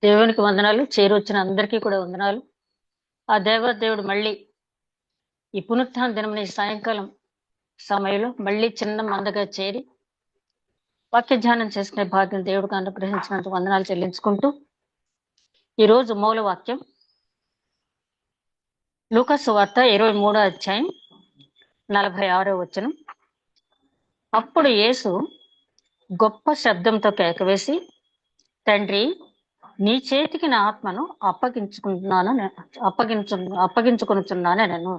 దేవునికి వందనాలు. చేరొచ్చిన అందరికీ కూడా వందనాలు. ఆ దేవాదేవుడు మళ్ళీ ఈ పునరుత్థాన దినమున ఈ సాయంకాలం సమయంలో మళ్ళీ చిన్న మందగా చేరి వాక్య ధ్యానం చేసుకునే భాగ్యం దేవుడికి అనుగ్రహించినందుకు వందనాలు చెల్లించుకుంటూ ఈరోజు మూల వాక్యం లూకాసు వార్త 23వ అధ్యాయం 46వ వచనం. అప్పుడు యేసు గొప్ప శబ్దంతో కేకవేసి, తండ్రి, నీ చేతికి నా ఆత్మను అప్పగించుకొనుచున్నాను నేను.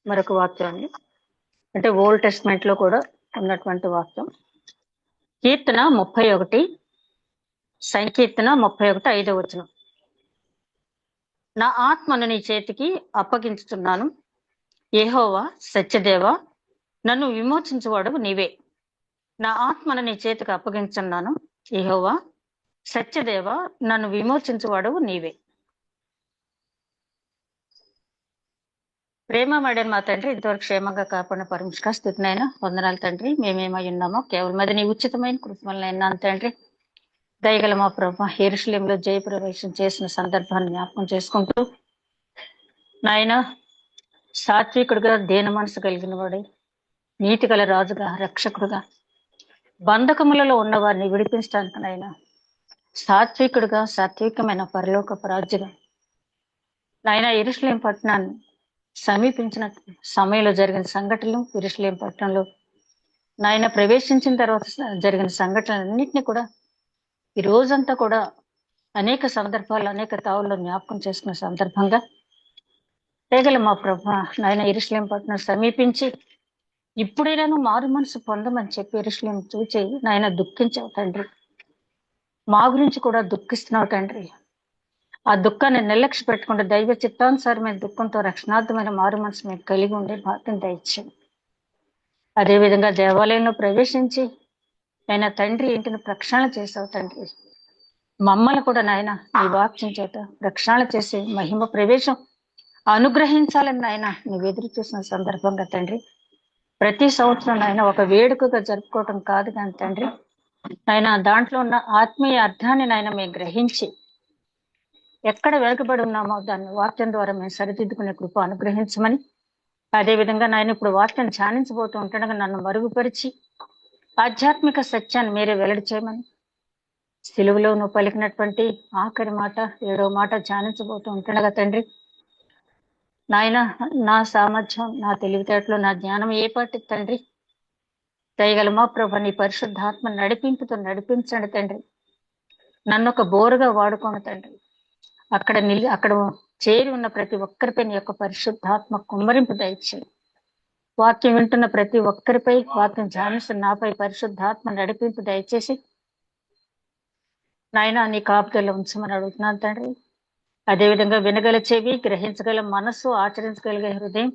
మరొక వాక్యం అండి, అంటే ఓల్డ్ టెస్ట్మెంట్ లో కూడా ఉన్నటువంటి వాక్యం. కీర్తన 31, సంకీర్తన 31, 5వ వచనం. నా ఆత్మను నీ చేతికి అప్పగించుతున్నాను, యెహోవా సత్యదేవా, నన్ను విమోచించువాడు నీవే. నా ఆత్మను నీ చేతికి అప్పగించున్నాను, యెహోవా సత్యదేవా, నన్ను విమోచించువాడు నీవే. ప్రేమమడిన మా తండ్రి, ఇంతవరకు క్షేమంగా కాపాడిన పరమేశ్వర స్థితినైనా వందనాలు తండ్రి. మేమేమై ఉన్నామో కేవలం అది నీ ఉచితమైన కృపలైనా తండ్రి. దయగల మా ప్రభు, యెరూషలేములో జయప్రవేశం చేసిన సందర్భాన్ని జ్ఞాపకం చేసుకుంటూ, నాయన సాత్వికుడుగా, దీన మనసు కలిగిన వాడు, నీతి గల రాజుగా, రక్షకుడుగా, బంధకములలో ఉన్న వారిని విడిపించడానికి నాయన సాత్వికుడుగా, సాత్వికమైన పరలోక రాజ్యుగా నాయన యెరూషలేం పట్టణాన్ని సమీపించిన సమయంలో జరిగిన సంఘటనలు, యెరూషలేం పట్టణంలో నాయన ప్రవేశించిన తర్వాత జరిగిన సంఘటనలన్నింటినీ కూడా ఈ రోజంతా కూడా అనేక సందర్భాలు, అనేక తావుల్లో జ్ఞాపకం చేసుకున్న సందర్భంగా తేగల మా ప్రభు నాయన యెరూషలేం పట్టణం సమీపించి ఇప్పుడైనా మారు మనసు పొందమని చెప్పి యెరూషలేం చూచి నాయన దుఃఖించావు తండ్రి. మా గురించి కూడా దుఃఖిస్తున్నావు తండ్రి. ఆ దుఃఖాన్ని నిర్లక్ష్య పెట్టకుండా దైవ చిత్తానుసారమైన దుఃఖంతో రక్షణార్థమైన మారు మనసు మేము కలిగి ఉండే భాగ్యం దయచేయండి. అదేవిధంగా దేవాలయంలో ప్రవేశించి ఆయన తండ్రి ఇంటిని ప్రక్షాళన చేసావు తండ్రి. మమ్మల్ని కూడా నాయన నీ వాక్యం చేత ప్రక్షాళన చేసి మహిమ ప్రవేశం అనుగ్రహించాలని నాయన నువ్వు ఎదురు చూసిన సందర్భంగా తండ్రి, ప్రతి సంవత్సరం నాయన ఒక వేడుకగా జరుపుకోవటం కాదు కానీ తండ్రి, నాయన దాంట్లో ఉన్న ఆత్మీయ అర్థాన్ని నాయన మేము గ్రహించి ఎక్కడ వెనుకబడి ఉన్నామో దాన్ని వాక్యం ద్వారా మేము సరిదిద్దుకునే కృప అనుగ్రహించమని, అదేవిధంగా నాయన ఇప్పుడు వాక్యం ధ్యానించబోతూ ఉంటుండగా నన్ను మరుగుపరిచి ఆధ్యాత్మిక సత్యాన్ని మీరే వెల్లడి చేయమని, సిలువలో నువ్వు పలికినటువంటి ఆఖరి మాట 7వ మాట ధ్యానించబోతూ ఉంటుండగా తండ్రి, నాయన నా సామర్థ్యం, నా తెలివితేటలు, నా జ్ఞానం ఏ పాటి తండ్రి, దయగల మా ప్రభు నీ పరిశుద్ధాత్మ నడిపింపుతో నడిపించండి తండ్రి. నన్ను ఒక బోరుగా వాడుకోను తండ్రి. అక్కడ చేరి ఉన్న ప్రతి ఒక్కరిపై నీ యొక్క పరిశుద్ధాత్మ కుమ్మరింపు దయచేయి. వాక్యం వింటున్న ప్రతి ఒక్కరిపై, వాక్యం ధ్యానిస్తున్న నాపై పరిశుద్ధాత్మ నడిపింపు దయచేసి నాయన నీ కాపుదల్లో ఉంచమని అడుగుతున్నాను తండ్రి. అదేవిధంగా వినగల చెవి, గ్రహించగల మనస్సు, ఆచరించగలిగే హృదయం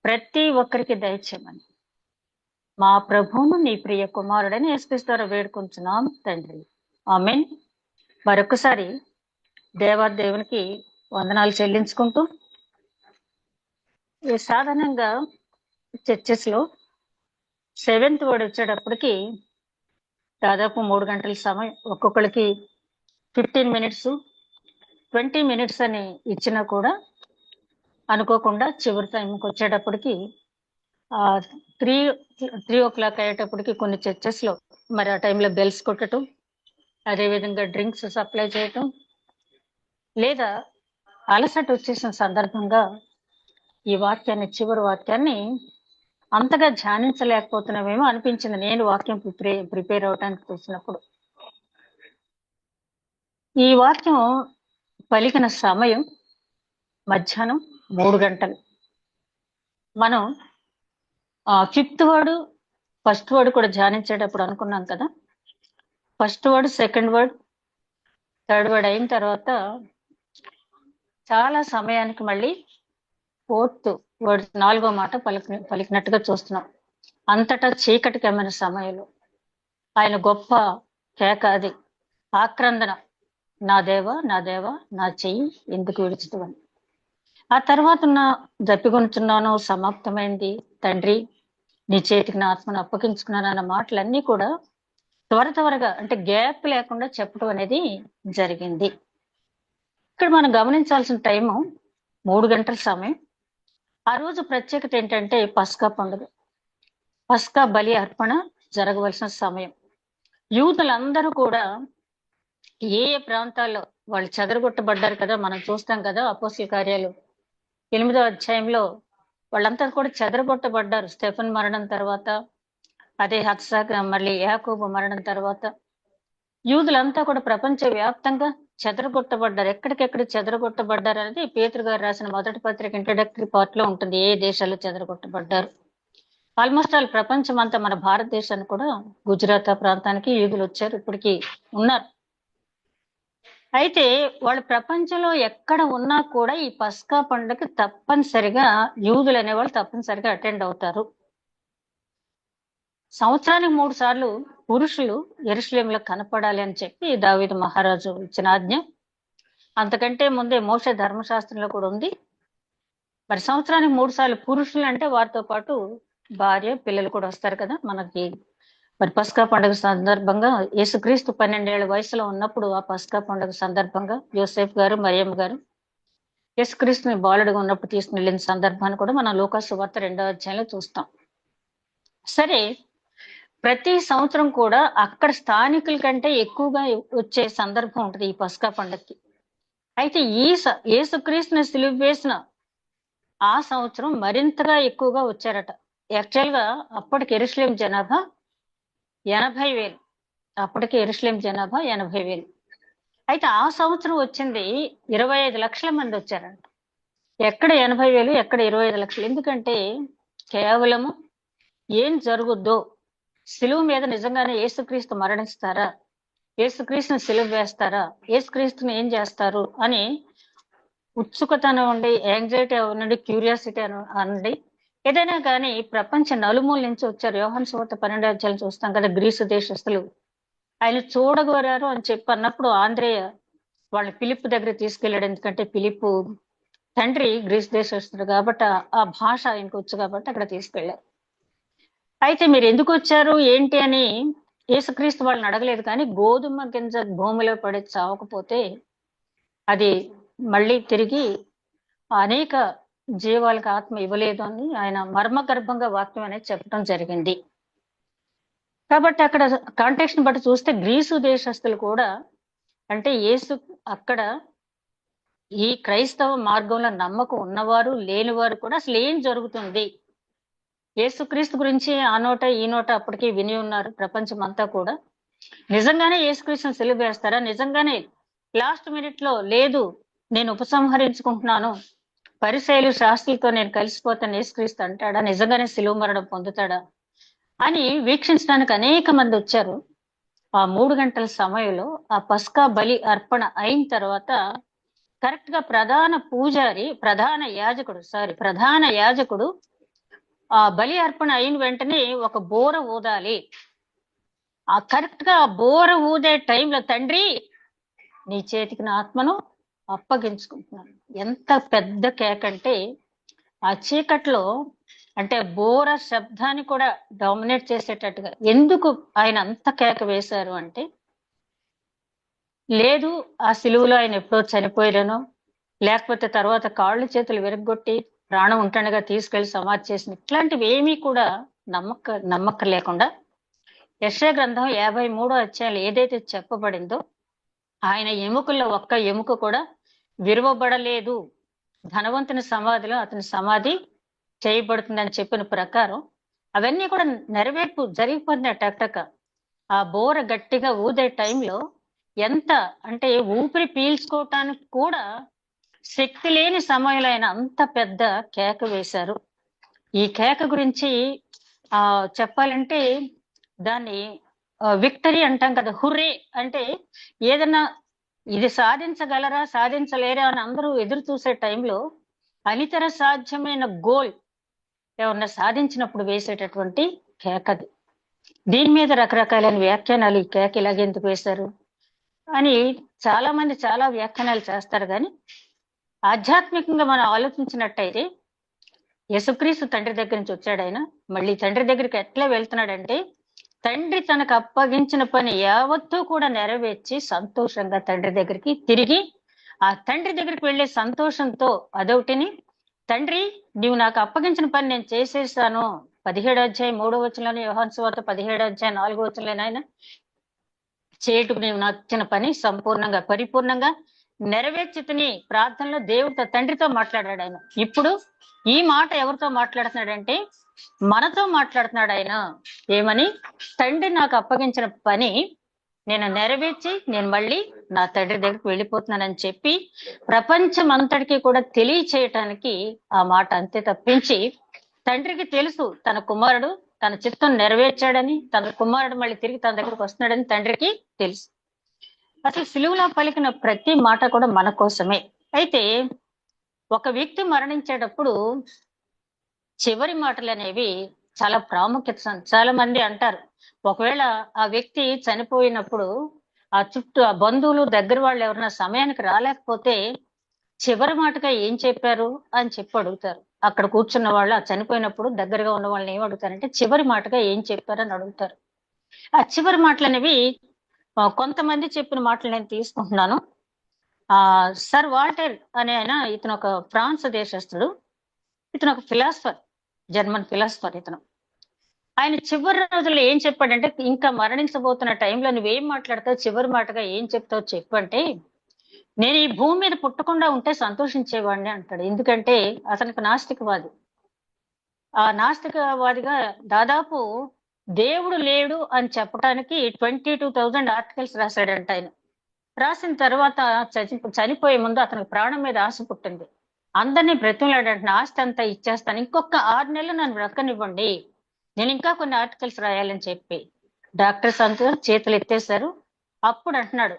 ప్రతి ఒక్కరికి దయచేయమని మా ప్రభువును నీ ప్రియ కుమారుడని యేసుక్రీస్తు ద్వారా వేడుకుంటున్నాం తండ్రి, ఆమేన్. మరొకసారి దేవాదేవునికి వందనాలు చెల్లించుకుంటూ, సాధారణంగా చర్చెస్ లో 7th వర్డ్ వచ్చేటప్పటికి దాదాపు 3 గంటల సమయం, ఒక్కొక్కరికి 15 మినిట్స్ 20 మినిట్స్ అని ఇచ్చినా కూడా అనుకోకుండా చివరి టైంకి వచ్చేటప్పటికి 3 o'clock అయ్యేటప్పటికి కొన్ని చర్చెస్ లో మరి ఆ టైంలో బెల్స్ కొట్టడం, అదేవిధంగా డ్రింక్స్ సప్లై చేయటం, లేదా అలసట వచ్చేసిన సందర్భంగా ఈ వాక్యాన్ని, చివరి వాక్యాన్ని అంతగా ధ్యానించలేకపోతున్నామేమో అనిపించింది నేను వాక్యం ప్రిపేర్ అవడానికి చూసినప్పుడు. ఈ వాక్యం పలికిన సమయం మధ్యాహ్నం 3 గంటలు. మనం 5th వర్డ్, 1st వర్డ్ కూడా ధ్యానించేటప్పుడు అనుకున్నాం కదా, 1st word, 2nd word, 3rd word అయిన తర్వాత చాలా సమయానికి మళ్ళీ 4th వర్డ్, 4వ మాట పలికినట్టుగా చూస్తున్నాం. అంతటా చీకటికమైన సమయంలో ఆయన గొప్ప కేక, అది ఆక్రందన, నా దేవా, నా దేవా, నా చెయ్యి ఎందుకు విడిచితివని. ఆ తర్వాత దప్పికొనుచున్నాను, సమాప్తమైంది తండ్రి, నీ చేతికి నా ఆత్మను అప్పగించుకున్నాను అన్న మాటలన్నీ కూడా త్వరగా అంటే గ్యాప్ లేకుండా చెప్పడం అనేది జరిగింది. ఇక్కడ మనం గమనించాల్సిన టైము 3 గంటల సమయం. ఆ రోజు ప్రత్యేకత ఏంటంటే పస్కా పండుగ. పస్కా బలి అర్పణ జరగవలసిన సమయం. యూదులందరూ కూడా ఏ ప్రాంతాల్లో వాళ్ళు చెదరగొట్టబడ్డారు కదా, మనం చూస్తాం కదా అపోస్తల కార్యాలు 8వ అధ్యాయంలో వాళ్ళంతా కూడా చెదరగొట్టబడ్డారు స్టెఫెన్ మరణం తర్వాత, అదే మళ్ళీ యాకోబు మరణం తర్వాత యూదులంతా కూడా ప్రపంచ వ్యాప్తంగా చెదరగొట్టబడ్డారు. ఎక్కడికెక్కడ చెదరగొట్టబడ్డారు అనేది పేతురు గారు రాసిన మొదటి పత్రిక ఇంట్రడక్టరీ పార్ట్ లో ఉంటుంది. ఏ దేశాల్లో చెదరగొట్టబడ్డారు. ఆల్మోస్ట్ ఆల్ ప్రపంచం అంతా, మన భారతదేశానికి కూడా గుజరాత్ ప్రాంతానికి యూదులు వచ్చారు, ఇప్పటికీ ఉన్నారు. అయితే వాళ్ళు ప్రపంచంలో ఎక్కడ ఉన్నా కూడా ఈ పస్కా పండుగ తప్పనిసరిగా యూదులు అనేవాళ్ళు తప్పనిసరిగా అటెండ్ అవుతారు. సంవత్సరానికి 3 సార్లు పురుషులు యెరూషలేములో కనపడాలి అని చెప్పి దావీదు మహారాజు ఇచ్చిన ఆజ్ఞ. అంతకంటే ముందే మోషే ధర్మశాస్త్రంలో కూడా ఉంది. మరి సంవత్సరానికి 3 సార్లు పురుషులు అంటే వారితో పాటు భార్య పిల్లలు కూడా వస్తారు కదా మనకి. మరి పస్కా పండుగ సందర్భంగా యేసుక్రీస్తు 12 ఏళ్ల వయసులో ఉన్నప్పుడు ఆ పస్కా పండుగ సందర్భంగా యోసేఫ్ గారు మరియమ్మ గారు యేసుక్రీస్తుని బాలుడుగా ఉన్నప్పుడు తీసుకుని వెళ్ళిన సందర్భాన్ని కూడా మనం లూకా సువార్త 2వ అధ్యాయంలో చూస్తాం. సరే, ప్రతి సంవత్సరం కూడా అక్కడ స్థానికుల కంటే ఎక్కువగా వచ్చే సందర్భం ఉంటుంది ఈ పస్కా పండుగకి. అయితే యేసుక్రీస్తుని సిలువ వేసిన ఆ సంవత్సరం మరింతగా ఎక్కువగా వచ్చారట. యాక్చువల్ గా అప్పటికి యెరూషలేం జనాభా 80,000. అప్పటికి యెరూషలేం జనాభా 80,000. అయితే ఆ సంవత్సరం వచ్చింది 25 లక్షల మంది వచ్చారంట. ఎక్కడ 80,000, ఎక్కడ 25 లక్షలు? ఎందుకంటే కేవలము ఏం జరుగుద్దో, సిలువ మీద నిజంగానే యేసుక్రీస్తు మరణిస్తారా, యేసుక్రీస్తుని సిలువ వేస్తారా, యేసుక్రీస్తుని ఏం చేస్తారు అని ఉత్సుకత అనండి, యాంగ్జైటీ అనండి, క్యూరియాసిటీ అనండి, ఏదైనా కానీ ప్రపంచ నలుమూల నుంచి వచ్చారు. యోహాను సువార్త 12వ అధ్యాయం చూస్తాం కదా, గ్రీసు దేశస్తులు ఆయన చూడగోరారు అని చెప్పి అన్నప్పుడు ఆంద్రేయ వాళ్ళ ఫిలిప్ దగ్గర తీసుకెళ్ళాడు. ఎందుకంటే ఫిలిప్ తండ్రి గ్రీస్ దేశస్తుడు కాబట్టి ఆ భాష ఆయనకు వచ్చు కాబట్టి అక్కడ తీసుకెళ్లారు. అయితే మీరు ఎందుకు వచ్చారు ఏంటి అని యేసుక్రీస్తు వాళ్ళని అడగలేదు, కానీ గోధుమ గింజ భూమిలో పడి చావకపోతే అది మళ్ళీ తిరిగి అనేక జీవాలకు ఆత్మ ఇవ్వలేదు అని ఆయన మర్మగర్భంగా వాక్యం అనేది చెప్పడం జరిగింది. కాబట్టి అక్కడ కాంటెక్స్ట్ ని బట్టి చూస్తే గ్రీసు దేశస్తులు కూడా, అంటే యేసు అక్కడ ఈ క్రైస్తవ మార్గంలో నమ్మకం ఉన్నవారు లేనివారు కూడా అసలు ఏం జరుగుతుంది, యేసుక్రీస్తు గురించి ఆ నోట ఈ నోట అప్పటికి విని ఉన్నారు ప్రపంచం అంతా కూడా. నిజంగానే యేసుక్రీస్తుని సిలువ వేస్తారా, నిజంగానే లాస్ట్ మినిట్ లో లేదు నేను ఉపసంహరించుకుంటున్నాను, పరిసయ్యులు శాస్త్రులతో నేను కలిసిపోతాను యేసుక్రీస్తు అంటాడా, నిజంగానే సిలువ మరణం పొందుతాడా అని వీక్షించడానికి అనేక మంది వచ్చారు. ఆ 3 గంటల సమయంలో ఆ పస్కా బలి అర్పణ అయిన తర్వాత కరెక్ట్ గా ప్రధాన యాజకుడు ఆ బలి అర్పణ అయిన వెంటనే ఒక బోర ఊదాలి. ఆ కరెక్ట్ గా బోర ఊదే టైంలో తండ్రి నీ చేతికి నా ఆత్మను అప్పగించుకుంటున్నాను. ఎంత పెద్ద కేక్ అంటే ఆ చీకట్లో, అంటే బోర శబ్దాన్ని కూడా డామినేట్ చేసేటట్టుగా. ఎందుకు ఆయన అంత కేక వేశారు అంటే, లేదు ఆ సిలువలో ఆయన ఎప్పుడో చనిపోయారనో, లేకపోతే తర్వాత కాళ్ళు చేతులు విరగొట్టి ప్రాణం ఉంటుండగా తీసుకెళ్లి సమాధి చేసిన, ఇట్లాంటివి ఏమీ కూడా నమ్మక లేకుండా యెషయా గ్రంథం 53వ అధ్యాయంలో ఏదైతే చెప్పబడిందో, ఆయన ఎముకల్లో ఒక్క ఎముక కూడా విరువబడలేదు, ధనవంతుని సమాధిలో అతని సమాధి చేయబడుతుందని చెప్పిన ప్రకారం అవన్నీ కూడా నెరవేర్పు జరిగిపోతున్నాయి టక్టక. ఆ బోర గట్టిగా ఊదే టైంలో ఎంత అంటే ఊపిరి పీల్చుకోవటానికి కూడా శక్తి లేని సమయంలో ఆయన అంత పెద్ద కేక వేశారు. ఈ కేక గురించి చెప్పాలంటే దాన్ని విక్టరీ అంటాం కదా, హుర్రే అంటే ఏదన్నా ఇది సాధించగలరా సాధించలేరా అని అందరూ ఎదురు చూసే టైంలో అనితర సాధ్యమైన గోల్ ఎవరన్నా సాధించినప్పుడు వేసేటటువంటి కేకది. దీని మీద రకరకాలైన వ్యాఖ్యానాలు, ఈ కేక ఇలాగెందుకు వేశారు అని చాలా మంది చాలా వ్యాఖ్యానాలు చేస్తారు. కానీ ఆధ్యాత్మికంగా మనం ఆలోచించినట్టయితే యేసుక్రీస్తు తండ్రి దగ్గర నుంచి వచ్చాడు. ఆయన మళ్ళీ తండ్రి దగ్గరికి ఎట్లా వెళ్తున్నాడంటే తండ్రి తనకు అప్పగించిన పని యావత్తూ కూడా నెరవేర్చి సంతోషంగా తండ్రి దగ్గరికి తిరిగి ఆ తండ్రి దగ్గరికి వెళ్లే సంతోషంతో అదొకటిని, తండ్రి నీవు నాకు అప్పగించిన పని నేను చేసేసాను. 17 అధ్యాయం 3వ వచనంలోని యోహాను సువార్త 17 అధ్యాయం 4వ వచనంలో ఆయన చేయుటకు నీవు నాకు ఇచ్చిన పని సంపూర్ణంగా పరిపూర్ణంగా నెరవేర్చితిని. ప్రార్థనలో దేవుడితో తండ్రితో మాట్లాడాడు ఆయన. ఇప్పుడు ఈ మాట ఎవరితో మాట్లాడుతున్నాడంటే మనతో మాట్లాడుతున్నాడు ఆయన. ఏమని? తండ్రి నాకు అప్పగించిన పని నేను నెరవేర్చి నేను మళ్ళీ నా తండ్రి దగ్గరికి వెళ్ళిపోతున్నానని చెప్పి ప్రపంచం అంతటికి కూడా తెలియచేయటానికి ఆ మాట అంతే తప్పించి, తండ్రికి తెలుసు తన కుమారుడు తన చిత్తం నెరవేర్చాడని, తన కుమారుడు మళ్ళీ తిరిగి తన దగ్గరకు వస్తున్నాడని తండ్రికి తెలుసు. అసలు సిలువలో పలికిన ప్రతి మాట కూడా మన కోసమే. అయితే ఒక వ్యక్తి మరణించేటప్పుడు చివరి మాటలు అనేవి చాలా ప్రాముఖ్యత. చాలా మంది అంటారు, ఒకవేళ ఆ వ్యక్తి చనిపోయినప్పుడు ఆ చుట్టూ ఆ బంధువులు దగ్గర వాళ్ళు ఎవరైనా సమయానికి రాలేకపోతే చివరి మాటగా ఏం చెప్పారు అని చెప్పి అడుగుతారు. అక్కడ కూర్చున్న వాళ్ళు ఆ చనిపోయినప్పుడు దగ్గరగా ఉన్న వాళ్ళని ఏం అడుగుతారంటే చివరి మాటగా ఏం చెప్పారు అని అడుగుతారు. ఆ చివరి మాటలు అనేవి కొంతమంది చెప్పిన మాటలు నేను తీసుకుంటున్నాను. సర్ వాల్టర్ అనే ఆయన, ఇతను ఒక ఫ్రాన్స్ దేశస్తుడు. ఇతను ఒక ఫిలాసఫర్, జర్మన్ ఫిలాసఫర్ ఇతను. ఆయన చివరి రోజుల్లో ఏం చెప్పాడంటే, ఇంకా మరణించబోతున్న టైంలో నువ్వేం మాట్లాడతావు, చివరి మాటగా ఏం చెప్తావు చెప్పంటే, నేను ఈ భూమి మీద పుట్టకుండా ఉంటే సంతోషించేవాడిని అంటాడు. ఎందుకంటే అతనికి నాస్తికవాది. ఆ నాస్తికవాదిగా దాదాపు దేవుడు లేడు అని చెప్పడానికి 22,000 ఆర్టికల్స్ రాశాడంట ఆయన. రాసిన తర్వాత చనిపోయే ముందు అతనికి ప్రాణం మీద ఆశ పుట్టింది. అందరినీ బ్రతిమలాడంట, ఆస్తి అంతా ఇచ్చేస్తాను, ఇంకొక 6 నెలలు నన్ను బ్రతకనివ్వండి, నేను ఇంకా కొన్ని ఆర్టికల్స్ రాయాలని చెప్పి. డాక్టర్స్ అంతా చేతులు ఎత్తేశారు. అప్పుడు అంటున్నాడు,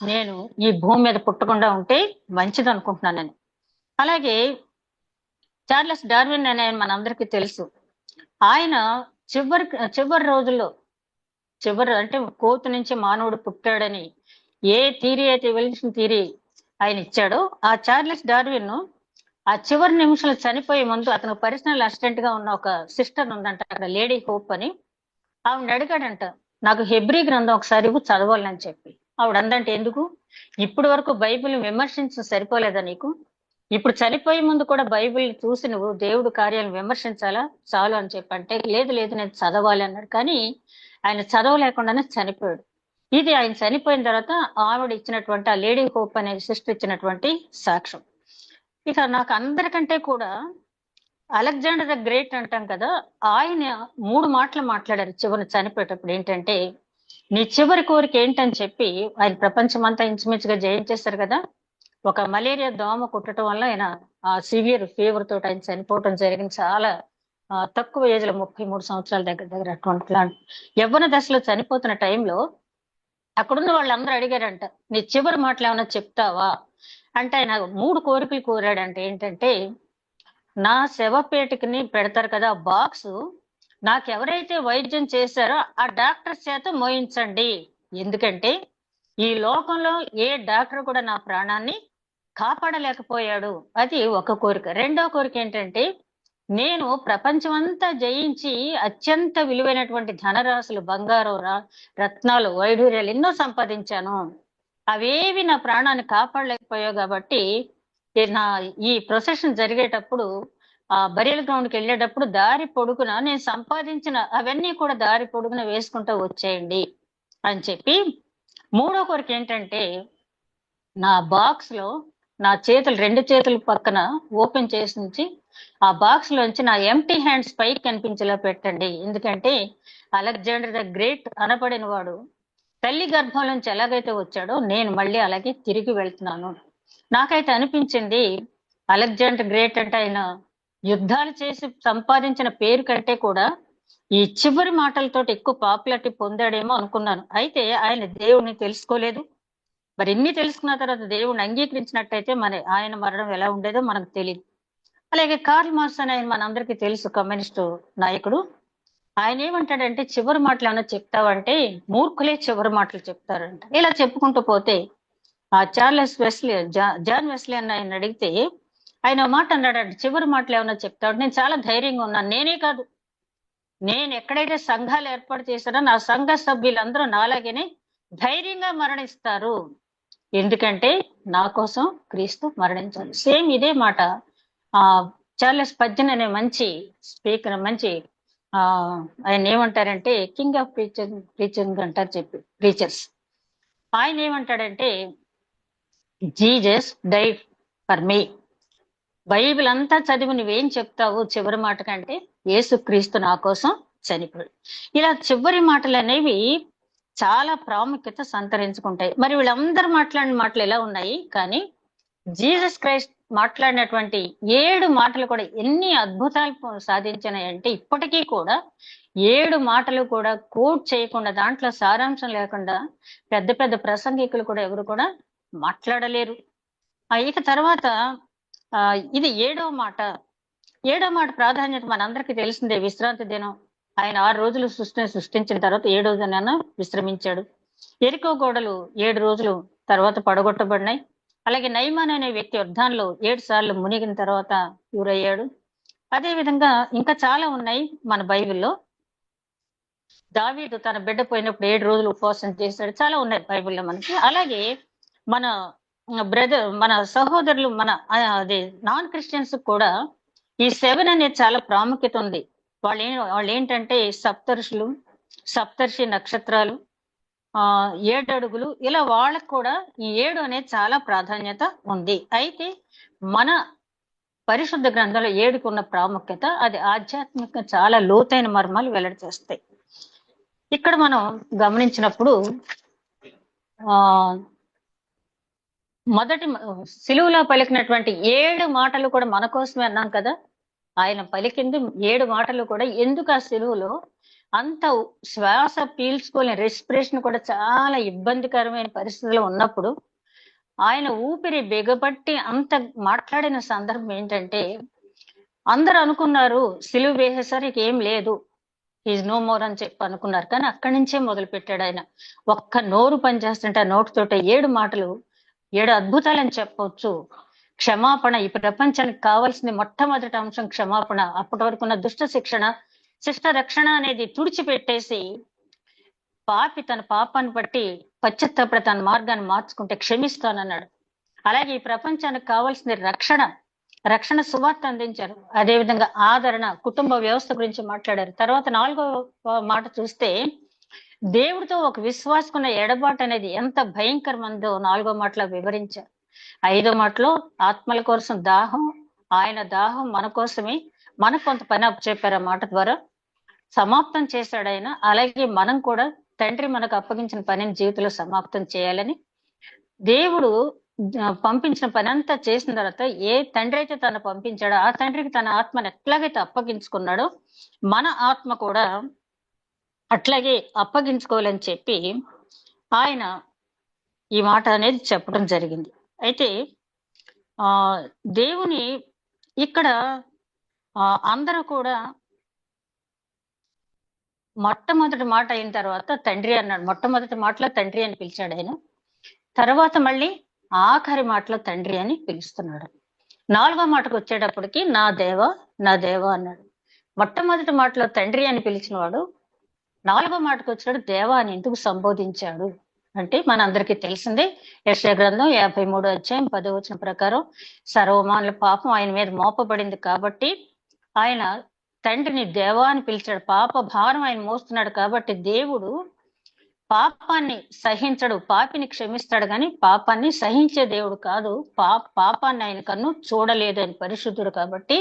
నేను ఈ భూమి మీద పుట్టకుండా ఉంటే మంచిది అనుకుంటున్నానని. అలాగే చార్లెస్ డార్విన్ అనే మనందరికీ తెలుసు. ఆయన చివరి రోజుల్లో, అంటే కోతి నుంచి మానవుడు పుట్టాడని ఏ థియరీ అయితే, ఎవల్యూషన్ థియరీ ఆయన ఇచ్చాడో, ఆ చార్లెస్ డార్విన్ ఆ చివరి నిమిషంలో చనిపోయే ముందు అతను పర్సనల్ అసిస్టెంట్ గా ఉన్న ఒక సిస్టర్ ఉందంట అక్కడ, లేడీ హోప్ అని. ఆవిడ అడిగాడంట, నాకు హెబ్రీ గ్రంథం ఒకసారి చదవాలని చెప్పి. ఆవిడ అందంటే, ఎందుకు ఇప్పటి వరకు బైబిల్ విమర్శించడం సరిపోలేదా నీకు? ఇప్పుడు చనిపోయే ముందు కూడా బైబిల్ చూసి నువ్వు దేవుడు కార్యాలను విమర్శించాలా చాలు అని చెప్పి అంటే, లేదు లేదు నేను చదవాలి అన్నాడు. కానీ ఆయన చదవలేకుండానే చనిపోయాడు. ఇది ఆయన చనిపోయిన తర్వాత ఆవిడ ఇచ్చినటువంటి, ఆ లేడీ హోప్ అనే సిస్టర్ ఇచ్చినటువంటి సాక్ష్యం. ఇక నాకు అందరికంటే కూడా అలెగ్జాండర్ ద గ్రేట్ అంటాం కదా, ఆయన 3 మాటలు మాట్లాడారు చివరి చనిపోయేటప్పుడు. ఏంటంటే, నీ చివరి కోరిక ఏంటని చెప్పి ఆయన ప్రపంచం అంతా ఇంచుమించుగా జయించేశారు కదా. ఒక మలేరియా దోమ కుట్టడం వల్ల ఆయన ఆ సివియర్ ఫీవర్ తోటి ఆయన చనిపోవటం జరిగింది. చాలా తక్కువ ఏజ్ లో, 33 సంవత్సరాల దగ్గర అటువంటి యవ్వన దశలో చనిపోతున్న టైంలో అక్కడున్న వాళ్ళందరూ అడిగారంట, నీ చివరి మాటలు ఏమైనా చెప్తావా అంటే ఆయన 3 కోరికలు కోరాడంట. ఏంటంటే, నా శవపేటికని పెడతారు కదా బాక్స్, నాకెవరైతే వైద్యం చేశారో ఆ డాక్టర్ చేత మోయించండి. ఎందుకంటే ఈ లోకంలో ఏ డాక్టర్ కూడా నా ప్రాణాన్ని కాపాడలేకపోయాడు. అది ఒక కోరిక. రెండో కోరిక ఏంటంటే, నేను ప్రపంచం అంతా జయించి అత్యంత విలువైనటువంటి ధనరాశులు, బంగారం, రత్నాలు, వైఢూర్యాలు ఎన్నో సంపాదించాను, అవేవి నా ప్రాణాన్ని కాపాడలేకపోయావు. కాబట్టి నా ఈ ప్రొసెషన్ జరిగేటప్పుడు, ఆ బరియల్ గ్రౌండ్కి వెళ్ళేటప్పుడు దారి పొడుగున నేను సంపాదించిన అవన్నీ కూడా దారి పొడుగున వేసుకుంటూ వచ్చేయండి అని చెప్పి. మూడో కోరిక ఏంటంటే, నా బాక్స్ లో నా చేతులు, 2 చేతుల పక్కన ఓపెన్ చేసి నుంచి ఆ బాక్స్ లోంచి నా ఎంటీ హ్యాండ్స్ పైకి కనిపించేలా పెట్టండి. ఎందుకంటే అలెగ్జాండర్ ద గ్రేట్ అనబడిన వాడు తల్లి గర్భం నుంచి ఎలాగైతే వచ్చాడో నేను మళ్ళీ అలాగే తిరిగి వెళ్తున్నాను. నాకైతే అనిపించింది, అలెగ్జాండర్ గ్రేట్ అంటే ఆయన యుద్ధాలు చేసి సంపాదించిన పేరు కంటే కూడా ఈ చివరి మాటలతో ఎక్కువ పాపులారిటీ పొందాడేమో అనుకున్నాను. అయితే ఆయన దేవుణ్ణి తెలుసుకోలేదు. మరి ఇన్ని తెలుసుకున్న తర్వాత దేవుణ్ణి అంగీకరించినట్టయితే ఆయన మరణం ఎలా ఉండేదో మనకు తెలియదు. అలాగే కార్ల్ మార్క్స్ అని ఆయన మనందరికీ తెలుసు, కమ్యూనిస్టు నాయకుడు. ఆయన ఏమంటాడంటే, చివరి మాటలు ఏమైనా చెప్తావంటే మూర్ఖులే చివరి మాటలు చెప్తారంట. ఇలా చెప్పుకుంటూ పోతే ఆ చార్లెస్ వెస్లీ, జాన్ వెస్లీ అని ఆయన అడిగితే ఆయన మాట అన్నాడంటే, చివరి మాటలు ఏమైనా చెప్తాడు, నేను చాలా ధైర్యంగా ఉన్నాను, నేనే కాదు నేను ఎక్కడైతే సంఘాలు ఏర్పాటు చేశానో నా సంఘ సభ్యులందరూ నాలాగనే ధైర్యంగా మరణిస్తారు. ఎందుకంటే నా కోసం క్రీస్తు మరణించాలి. సేమ్ ఇదే మాట ఆ చార్లెస్ పజ్జన్ అనే మంచి స్పీకర్, మంచి ఆ ఆయన ఏమంటారంటే కింగ్ ఆఫ్ ప్రీచింగ్ అంటారు ప్రీచర్స్. ఆయన ఏమంటాడంటే Jesus died for me. Bible అంతా చదివి నువ్వేం చెప్తావు చివరి మాట కంటే యేసుక్రీస్తు నా కోసం చనిపోయాడు. ఇలా చివరి మాటలు అనేవి చాలా ప్రాముఖ్యత సంతరించుకుంటాయి. మరి వీళ్ళందరూ మాట్లాడిన మాటలు ఎలా ఉన్నాయి, కానీ జీసస్ క్రైస్ట్ మాట్లాడినటువంటి 7 మాటలు కూడా ఎన్ని అద్భుతాలు సాధించినాయంటే ఇప్పటికీ కూడా 7 మాటలు కూడా కోట్ చేయకుండా, దాంట్లో సారాంశం లేకుండా పెద్ద పెద్ద ప్రసంగికులు కూడా ఎవరు కూడా మాట్లాడలేరు. ఇక తర్వాత ఇది 7వ మాట. 7వ మాట ప్రాధాన్యత మనందరికీ తెలిసిందే. విశ్రాంతి దినం. ఆయన 6 రోజులు సృష్టించిన తర్వాత 7వ దినాన విశ్రమించాడు. ఎరికో గోడలు 7 రోజులు తర్వాత పడగొట్టబడినాయి. అలాగే నయమాన్ అనే వ్యక్తి యుద్ధాల్లో 7 సార్లు మునిగిన తర్వాత ఊరయ్యాడు. అదే విధంగా ఇంకా చాలా ఉన్నాయి మన బైబిల్లో. దావీదు తన బిడ్డ పోయినప్పుడు 7 రోజులు ఉపవాసం చేశాడు. చాలా ఉన్నాయి బైబిల్లో మనకి. అలాగే మన మన సహోదరులు, మన అదే నాన్ క్రిస్టియన్స్ కూడా ఈ 7 అనేది చాలా ప్రాముఖ్యత ఉంది. వాళ్ళు ఏంటంటే సప్తర్షులు, సప్తర్షి నక్షత్రాలు, 7 అడుగులు, ఇలా వాళ్ళకు కూడా ఈ 7 అనేది చాలా ప్రాధాన్యత ఉంది. అయితే మన పరిశుద్ధ గ్రంథంలో 7కు ఉన్న ప్రాముఖ్యత, అది ఆధ్యాత్మిక చాలా లోతైన మర్మాలు వెల్లడి చేస్తాయి. ఇక్కడ మనం గమనించినప్పుడు మొదటి సిలువలో పలికినటువంటి 7 మాటలు కూడా మన కోసమే అన్నాం కదా. ఆయన పలికింది 7 మాటలు కూడా ఎందుకు ఆ సిలువలో అంత శ్వాస పీల్చుకోలేని రెస్పిరేషన్ కూడా చాలా ఇబ్బందికరమైన పరిస్థితుల్లో ఉన్నప్పుడు ఆయన ఊపిరి బిగబట్టి అంత మాట్లాడిన సందర్భం ఏంటంటే, అందరూ అనుకున్నారు సిలువ వేసేసరికి ఏం లేదు, ఈజ్ నో మోర్ అని చెప్పి అనుకున్నారు. కానీ అక్కడి నుంచే మొదలు పెట్టాడు ఆయన. ఒక్క నోరు పనిచేస్తుంటే ఆ నోటితోట 7 మాటలు, 7 అద్భుతాలని చెప్పవచ్చు. క్షమాపణ, ఈ ప్రపంచానికి కావాల్సింది మొట్టమొదటి అంశం క్షమాపణ. అప్పటి వరకు ఉన్న దుష్ట శిక్షణ, శిష్ట రక్షణ అనేది తుడిచిపెట్టేసి పాపి తన పాపాన్ని బట్టి పశ్చాత్తాపడి తన మార్గాన్ని మార్చుకుంటే క్షమిస్తానన్నాడు. అలాగే ఈ ప్రపంచానికి కావాల్సింది రక్షణ, రక్షణ సువార్త అందించారు. అదేవిధంగా ఆదరణ, కుటుంబ వ్యవస్థ గురించి మాట్లాడారు. తర్వాత 4వ మాట చూస్తే దేవుడితో ఒక విశ్వాసకున్న ఎడబాటు అనేది ఎంత భయంకరమందో 4వ మాటలో వివరించారు. 5వ మాటలో ఆత్మల కోసం దాహం, ఆయన దాహం మన కోసమే, మనకు కొంత పని అప్పచెప్పారు ఆ మాట ద్వారా, సమాప్తం చేశాడు ఆయన. అలాగే మనం కూడా తండ్రి మనకు అప్పగించిన పనిని జీవితంలో సమాప్తం చేయాలని, దేవుడు పంపించిన పని అంతా చేసిన తర్వాత ఏ తండ్రి అయితే తను పంపించాడో ఆ తండ్రికి తన ఆత్మను ఎట్లాగైతే అప్పగించుకున్నాడో మన ఆత్మ కూడా అట్లాగే అప్పగించుకోవాలని చెప్పి ఆయన ఈ మాట అనేది చెప్పడం జరిగింది. అయితే దేవుని ఇక్కడ అందరూ కూడా మొట్టమొదటి మాట అయిన తర్వాత తండ్రి అన్నాడు. మొట్టమొదటి మాటలో తండ్రి అని పిలిచాడు ఆయన. తర్వాత మళ్ళీ ఆఖరి మాటలో తండ్రి అని పిలుస్తున్నాడు. 4వ మాటకు వచ్చేటప్పటికి నా దేవ, నా దేవ అన్నాడు. మొట్టమొదటి మాటలో తండ్రి అని పిలిచిన వాడు 4వ మాటకు వచ్చాడు దేవా అని ఎందుకు సంబోధించాడు అంటే, మనందరికీ తెలిసిందే. యెషయా గ్రంథం 53వ అధ్యాయం 10వ వచనం ప్రకారం సర్వమానుల పాపం ఆయన మీద మోపబడింది కాబట్టి ఆయన తండ్రిని దేవా అని పిలిచాడు. పాప భారం ఆయన మోస్తున్నాడు కాబట్టి దేవుడు పాపాన్ని సహించడు, పాపిని క్షమిస్తాడు, కానీ పాపాన్ని సహించే దేవుడు కాదు. పాపాన్ని ఆయన కన్ను చూడలేదు, అని పరిశుద్ధుడు కాబట్టి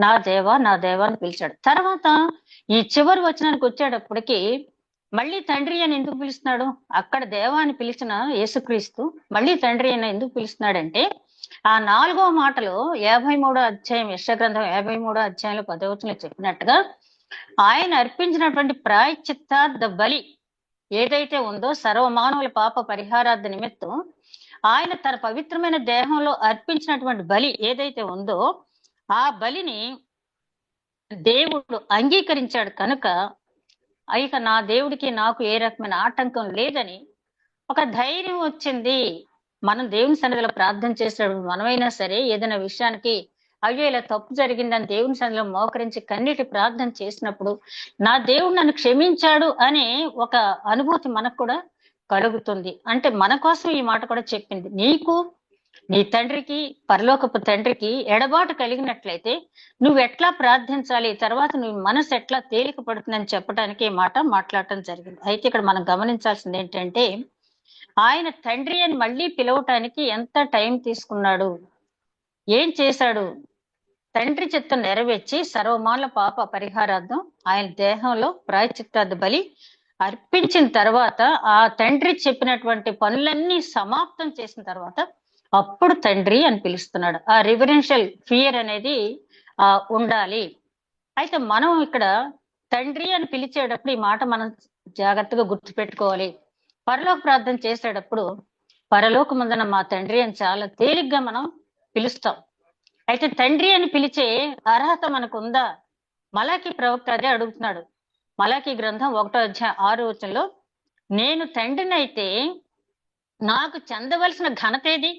నా దేవా, నా దేవా అని పిలిచాడు. తర్వాత ఈ చివరి వచనానికి వచ్చేటప్పటికి మళ్ళీ తండ్రి అని ఎందుకు పిలుస్తున్నాడు? అక్కడ దేవా అని పిలిచిన యేసుక్రీస్తు మళ్ళీ తండ్రి అని ఎందుకు పిలుస్తున్నాడంటే, ఆ 4వ మాటలో 53వ అధ్యాయం, యెషయా గ్రంథం 53వ అధ్యాయంలో 10వ వచనంలో చెప్పినట్టుగా ఆయన అర్పించినటువంటి ప్రాయశ్చిత్తార్థ బలి ఏదైతే ఉందో, సర్వమానవుల పాప పరిహారార్థ నిమిత్తం ఆయన తన పవిత్రమైన దేహంలో అర్పించినటువంటి బలి ఏదైతే ఉందో ఆ బలిని దేవుడు అంగీకరించాడు కనుక ఇక నా దేవుడికి నాకు ఏ రకమైన ఆటంకం లేదని ఒక ధైర్యం వచ్చింది. మనం దేవుని సన్నిధిలో ప్రార్థన చేసేటప్పుడు మనమైనా సరే ఏదైనా విషయానికి అయ్యో ఇలా తప్పు జరిగిందని దేవుని సన్నిధిలో మోకరించి కన్నీటి ప్రార్థన చేసినప్పుడు నా దేవుడు నన్ను క్షమించాడు అనే ఒక అనుభూతి మనకు కూడా కలుగుతుంది. అంటే మన కోసం ఈ మాట కూడా చెప్పింది. నీకు నీ తండ్రికి, పరలోకపు తండ్రికి ఎడబాటు కలిగినట్లయితే నువ్వు ఎట్లా ప్రార్థించాలి, తర్వాత నువ్వు మనసు ఎట్లా తేలిక పడుతుందని చెప్పడానికి ఈ మాట మాట్లాడటం జరిగింది. అయితే ఇక్కడ మనం గమనించాల్సింది ఏంటంటే, ఆయన తండ్రి అని మళ్ళీ పిలవటానికి ఎంత టైం తీసుకున్నాడు, ఏం చేశాడు? తండ్రి చిత్తం నెరవేర్చి సర్వమానుల పాప పరిహారార్థం ఆయన దేహంలో ప్రాయశ్చిత్తార్థ బలి అర్పించిన తర్వాత, ఆ తండ్రి చెప్పినటువంటి పనులన్నీ సమాప్తం చేసిన తర్వాత అప్పుడు తండ్రి అని పిలుస్తున్నాడు. ఆ రివరెన్షియల్ ఫియర్ అనేది ఉండాలి. అయితే మనం ఇక్కడ తండ్రి అని పిలిచేటప్పుడు ఈ మాట మనం జాగ్రత్తగా గుర్తుపెట్టుకోవాలి. పరలోక ప్రార్థన చేసేటప్పుడు పరలోకమందున మా తండ్రి అని చాలా తేలిగ్గా మనం పిలుస్తాం. అయితే తండ్రి అని పిలిచే అర్హత మనకు ఉందా? మలాకి ప్రవక్త అదే అడుగుతున్నాడు. మలాకి గ్రంథం 1వ అధ్యాయం 6వ వచనంలో, నేను తండ్రిని అయితే నాకు చెందవలసిన ఘనత ఏది?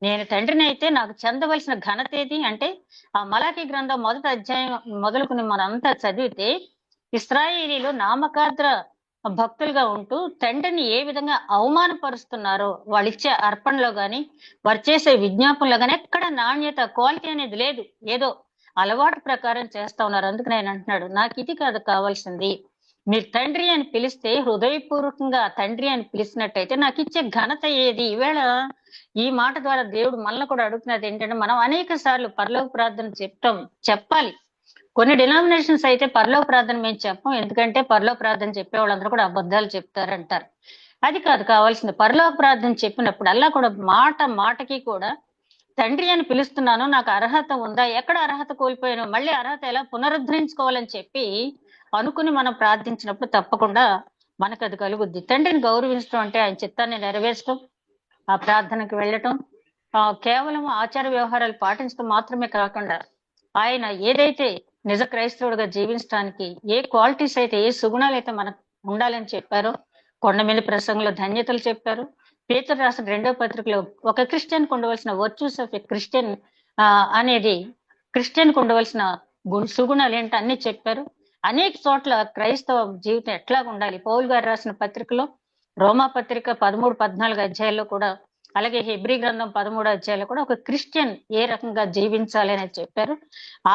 నేను తండ్రిని అయితే నాకు చెందవలసిన ఘనత ఏది అంటే, ఆ మలాకి గ్రంథం 1వ అధ్యాయం మొదలుకుని మనంతా చదివితే, ఇశ్రాయేలీలు నామకాద్ర భక్తులుగా ఉంటూ తండ్రిని ఏ విధంగా అవమానపరుస్తున్నారో, వాళ్ళు ఇచ్చే అర్పణలో గాని, వారు చేసే విజ్ఞాపనలో గాని ఎక్కడ నాణ్యత, క్వాలిటీ అనేది లేదు. ఏదో అలవాటు ప్రకారం చేస్తా ఉన్నారు. అందుకు నేను అంటున్నాడు, నాకు ఇది కాదు కావాల్సింది. మీరు తండ్రి అని పిలిస్తే హృదయపూర్వకంగా తండ్రి అని పిలిచినట్టయితే నాకు ఇచ్చే ఘనత ఏది? ఈవేళ ఈ మాట ద్వారా దేవుడు మనల్ని కూడా అడుగుతున్నది ఏంటంటే, మనం అనేక సార్లు పరలోక ప్రార్థన చెప్పాలి. కొన్ని డినామినేషన్స్ అయితే పరలోక ప్రార్థన మేము చెప్పం, ఎందుకంటే పరలోక ప్రార్థన చెప్పే వాళ్ళందరూ కూడా అబద్ధాలు చెప్తారంటారు. అది కాదు కావాల్సింది. పరలోక ప్రార్థన చెప్పినప్పుడు అల్లా కూడా మాట మాటకి కూడా తండ్రి అని పిలుస్తున్నాను, నాకు అర్హత ఉందా, ఎక్కడ అర్హత కోల్పోయాను, మళ్ళీ అర్హత ఎలా పునరుద్ధరించుకోవాలని చెప్పి అనుకుని మనం ప్రార్థించినప్పుడు తప్పకుండా మనకు అది కలుగుద్ది. తండ్రిని గౌరవించడం అంటే ఆయన చిత్తాన్ని నెరవేర్చడం, ఆ ప్రార్థనకు వెళ్ళటం, కేవలం ఆచార వ్యవహారాలు పాటించడం మాత్రమే కాకుండా, ఆయన ఏదైతే నిజ క్రైస్తవుడిగా జీవించడానికి ఏ క్వాలిటీస్ అయితే, ఏ సుగుణాలు అయితే మనకు ఉండాలని చెప్పారో, కొండ మీద ప్రసంగంలో ధన్యతలు చెప్పారు. పేతురు రాసిన 2వ పత్రికలో ఒక క్రిస్టియన్ ఉండవలసిన వర్చ్యూస్ ఆఫ్ ఎ క్రిస్టియన్ అనేది, క్రిస్టియన్ ఉండవలసిన సుగుణాలు ఏంటో అన్ని చెప్పారు. అనేక చోట్ల క్రైస్తవ జీవితం ఎట్లా ఉండాలి, పౌలు గారు రాసిన పత్రికలో, రోమా పత్రిక 13-14 అధ్యాయాల్లో కూడా, అలాగే హెబ్రీ గ్రంథం 13వ అధ్యాయంలో కూడా ఒక క్రిస్టియన్ ఏ రకంగా జీవించాలి అనేది చెప్పారు.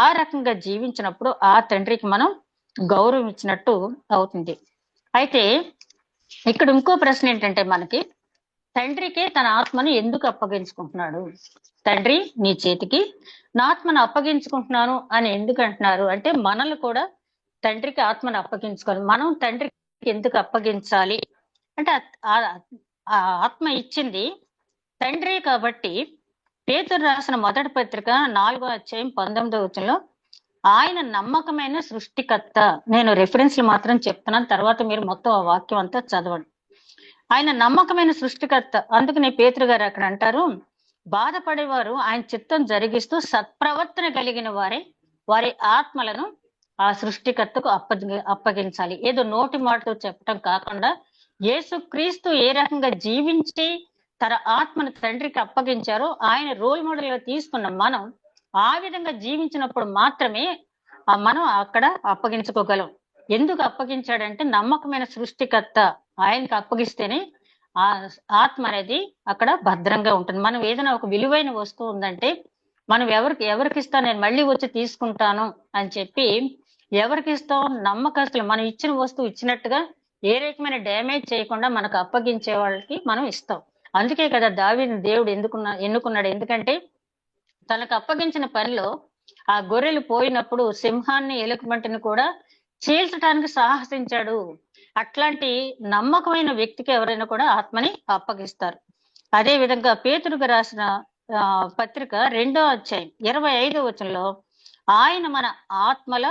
ఆ రకంగా జీవించినప్పుడు ఆ తండ్రికి మనం గౌరవం ఇచ్చినట్టు అవుతుంది. అయితే ఇక్కడ ఇంకో ప్రశ్న ఏంటంటే, మనకి తండ్రికి తన ఆత్మను ఎందుకు అప్పగించుకుంటున్నాడు? తండ్రి నీ చేతికి నా ఆత్మను అప్పగించుకుంటున్నాను అని ఎందుకు అంటున్నారు అంటే, మనల్ని కూడా తండ్రికి ఆత్మను అప్పగించుకోవాలి. మనం తండ్రికి ఎందుకు అప్పగించాలి అంటే, ఆ ఆత్మ ఇచ్చింది తండ్రి కాబట్టి, పేతురు రాసిన మొదటి పత్రిక 4వ అధ్యాయం 19వ వచనంలో, ఆయన నమ్మకమైన సృష్టికర్త. నేను రెఫరెన్స్లు మాత్రం చెప్తున్నాను, తర్వాత మీరు మొత్తం ఆ వాక్యం అంతా చదవండి. ఆయన నమ్మకమైన సృష్టికర్త. అందుకనే పేతురు గారు అక్కడ అంటారు, బాధపడేవారు ఆయన చిత్తం జరిగిస్తూ సత్ప్రవర్తన కలిగిన వారి ఆత్మలను ఆ సృష్టికర్తకు అప్పగించాలి. ఏదో నోటి మాటతో చెప్పటం కాకుండా, యేసుక్రీస్తు ఏ రకంగా జీవించి తన ఆత్మను తండ్రికి అప్పగించారో, ఆయన రోల్ మోడల్ గా తీసుకున్న మనం ఆ విధంగా జీవించినప్పుడు మాత్రమే మనం అక్కడ అప్పగించుకోగలం. ఎందుకు అప్పగించాడంటే, నమ్మకమైన సృష్టికర్త ఆయనకు అప్పగిస్తేనే ఆ ఆత్మ అనేది అక్కడ భద్రంగా ఉంటుంది. మనం ఏదైనా ఒక విలువైన వస్తువు ఉందంటే, మనం ఎవరికి ఇస్తాం, నేను మళ్ళీ వచ్చి తీసుకుంటాను అని చెప్పి ఎవరికి ఇస్తాం? నమ్మకస్తులు. మనం ఇచ్చిన వస్తువు ఇచ్చినట్టుగా ఏ రకమైన డ్యామేజ్ చేయకుండా మనకు అప్పగించే వాళ్ళకి మనం ఇస్తాం. అందుకే కదా దావీదుని దేవుడు ఎన్నుకున్నాడు. ఎందుకంటే తనకు అప్పగించిన పనిలో ఆ గొర్రెలు పోయినప్పుడు సింహాన్ని, ఎలుకబంటిని కూడా చీల్చడానికి సాహసించాడు. అట్లాంటి నమ్మకమైన వ్యక్తికి ఎవరైనా కూడా ఆత్మని అప్పగిస్తారు. అదే విధంగా పేతురుకు రాసిన పత్రిక 2వ అధ్యాయం 25వ వచనంలో, ఆయన మన ఆత్మల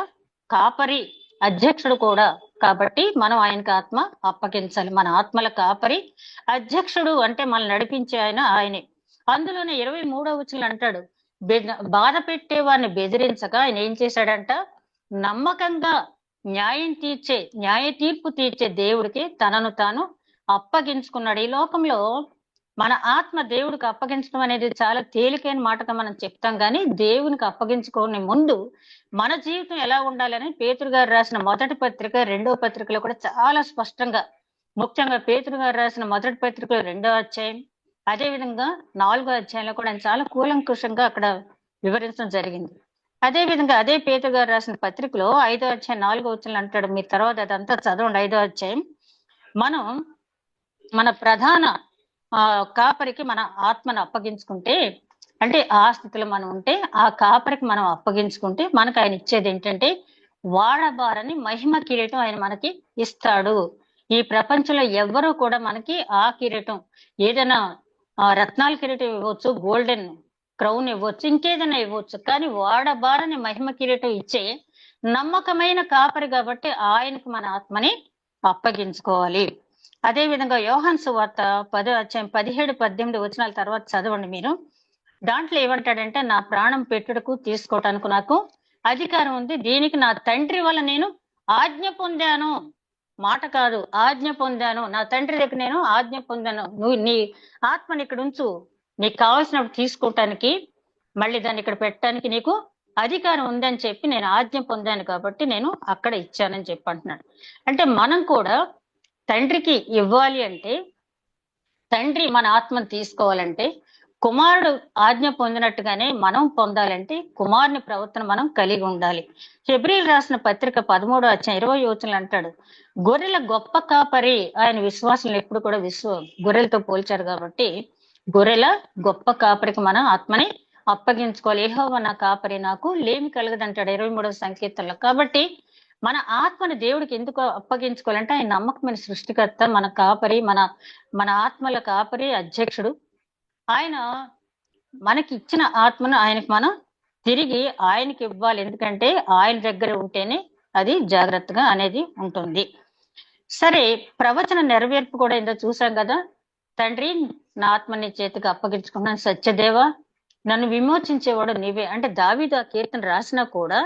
కాపరి, అధ్యక్షుడు కూడా కాబట్టి మనం ఆయనకు ఆత్మ అప్పగించాలి. మన ఆత్మల కాపరి, అధ్యక్షుడు అంటే మనల్ని నడిపించే ఆయనే. అందులోనే 23వ వచనంలో అంటాడు, బాధ పెట్టే వారిని బెదిరించక ఆయన ఏం చేశాడంట, నమ్మకంగా న్యాయ తీర్పు తీర్చే దేవుడికి తనను తాను అప్పగించుకున్నాడు. ఈ లోకంలో మన ఆత్మ దేవుడికి అప్పగించడం అనేది చాలా తేలికైన మాటగా మనం చెప్తాం, కానీ దేవునికి అప్పగించుకోని ముందు మన జీవితం ఎలా ఉండాలని పేతురు గారు రాసిన మొదటి పత్రిక, రెండవ పత్రికలో కూడా చాలా స్పష్టంగా, ముఖ్యంగా పేతురు గారు రాసిన మొదటి పత్రికలో 2వ అధ్యాయం, అదే విధంగా 4వ అధ్యాయంలో కూడా ఆయన చాలా కూలంకుషంగా అక్కడ వివరించడం జరిగింది. అదే విధంగా అదే పేతురు గారు రాసిన పత్రికలో 5వ అధ్యాయం 4వ వచనంలో అంటాడు, మీరు తర్వాత అదంతా చదవండి. 5వ అధ్యాయం, మనం మన ప్రధాన కాపరికి మన ఆత్మను అప్పగించుకుంటే, అంటే ఆ స్థితిలో మనం ఉంటే, ఆ కాపరికి మనం అప్పగించుకుంటే మనకు ఆయన ఇచ్చేది ఏంటంటే వాడబారని మహిమ కిరీటం ఆయన మనకి ఇస్తాడు. ఈ ప్రపంచంలో ఎవ్వరూ కూడా మనకి ఆ కిరీటం, ఏదైనా రత్నాల కిరీటం ఇవ్వచ్చు, గోల్డెన్ క్రౌన్ ఇవ్వచ్చు, ఇంకేదైనా ఇవ్వచ్చు, కానీ వాడబారని మహిమ కిరీటం ఇచ్చే నమ్మకమైన కాపరి కాబట్టి ఆయనకు మన ఆత్మని అప్పగించుకోవాలి. అదే విధంగా యోహాను సువార్త 10వ అధ్యాయం 17, 18 వచనాల తర్వాత చదవండి మీరు. దాంట్లో ఏమంటాడంటే, నా ప్రాణం పెట్టుటకు తీసుకోవటానికి నాకు అధికారం ఉంది, దీనికి నా తండ్రి వల్ల నేను ఆజ్ఞ పొందాను. మాట కాదు, ఆజ్ఞ పొందాను. నా తండ్రి దగ్గర నేను ఆజ్ఞ పొందాను, నువ్వు నీ ఆత్మని ఇక్కడ ఉంచు, నీకు కావాల్సినప్పుడు తీసుకోవటానికి, మళ్ళీ దాన్ని ఇక్కడ పెట్టడానికి నీకు అధికారం ఉందని చెప్పి నేను ఆజ్ఞ పొందాను కాబట్టి నేను అక్కడ ఇచ్చానని చెప్పి అంటున్నాడు. అంటే మనం కూడా తండ్రికి ఇవ్వాలి అంటే, తండ్రి మన ఆత్మను తీసుకోవాలంటే, కుమారుడు ఆజ్ఞ పొందినట్టుగానే మనం పొందాలంటే కుమారుని ప్రవర్తన మనం కలిగి ఉండాలి. హెబ్రీలు రాసిన పత్రిక 13వ అధ్యాయం 20వ వచనంలో అంటాడు, గొర్రెల గొప్ప కాపరి. ఆయన విశ్వాసులను ఎప్పుడు కూడా గొర్రెలతో పోల్చారు కాబట్టి గొర్రెల గొప్ప కాపరికి మనం ఆత్మని అప్పగించుకోవాలి. యెహోవా నా కాపరి, నాకు లేమి కలగదంటాడు 23వ సంకీర్తనలో. కాబట్టి మన ఆత్మని దేవుడికి ఎందుకు అప్పగించుకోవాలంటే ఆయన నమ్మకమైన సృష్టికర్త, మన కాపరి, మన ఆత్మల కాపరి, అధ్యక్షుడు. ఆయన మనకి ఇచ్చిన ఆత్మను ఆయనకి మనం తిరిగి ఆయనకి ఇవ్వాలి. ఎందుకంటే ఆయన దగ్గర ఉంటేనే అది జాగ్రత్తగా అనేది ఉంటుంది. సరే, ప్రవచన నెరవేర్పు కూడా ఏందో చూసాం కదా. తండ్రి, నా ఆత్మని చేతికి అప్పగించుకున్నాను, సత్యదేవ నన్ను విమోచించేవాడు నీవే. అంటే దావీదు ఆ కీర్తన రాసినా కూడా,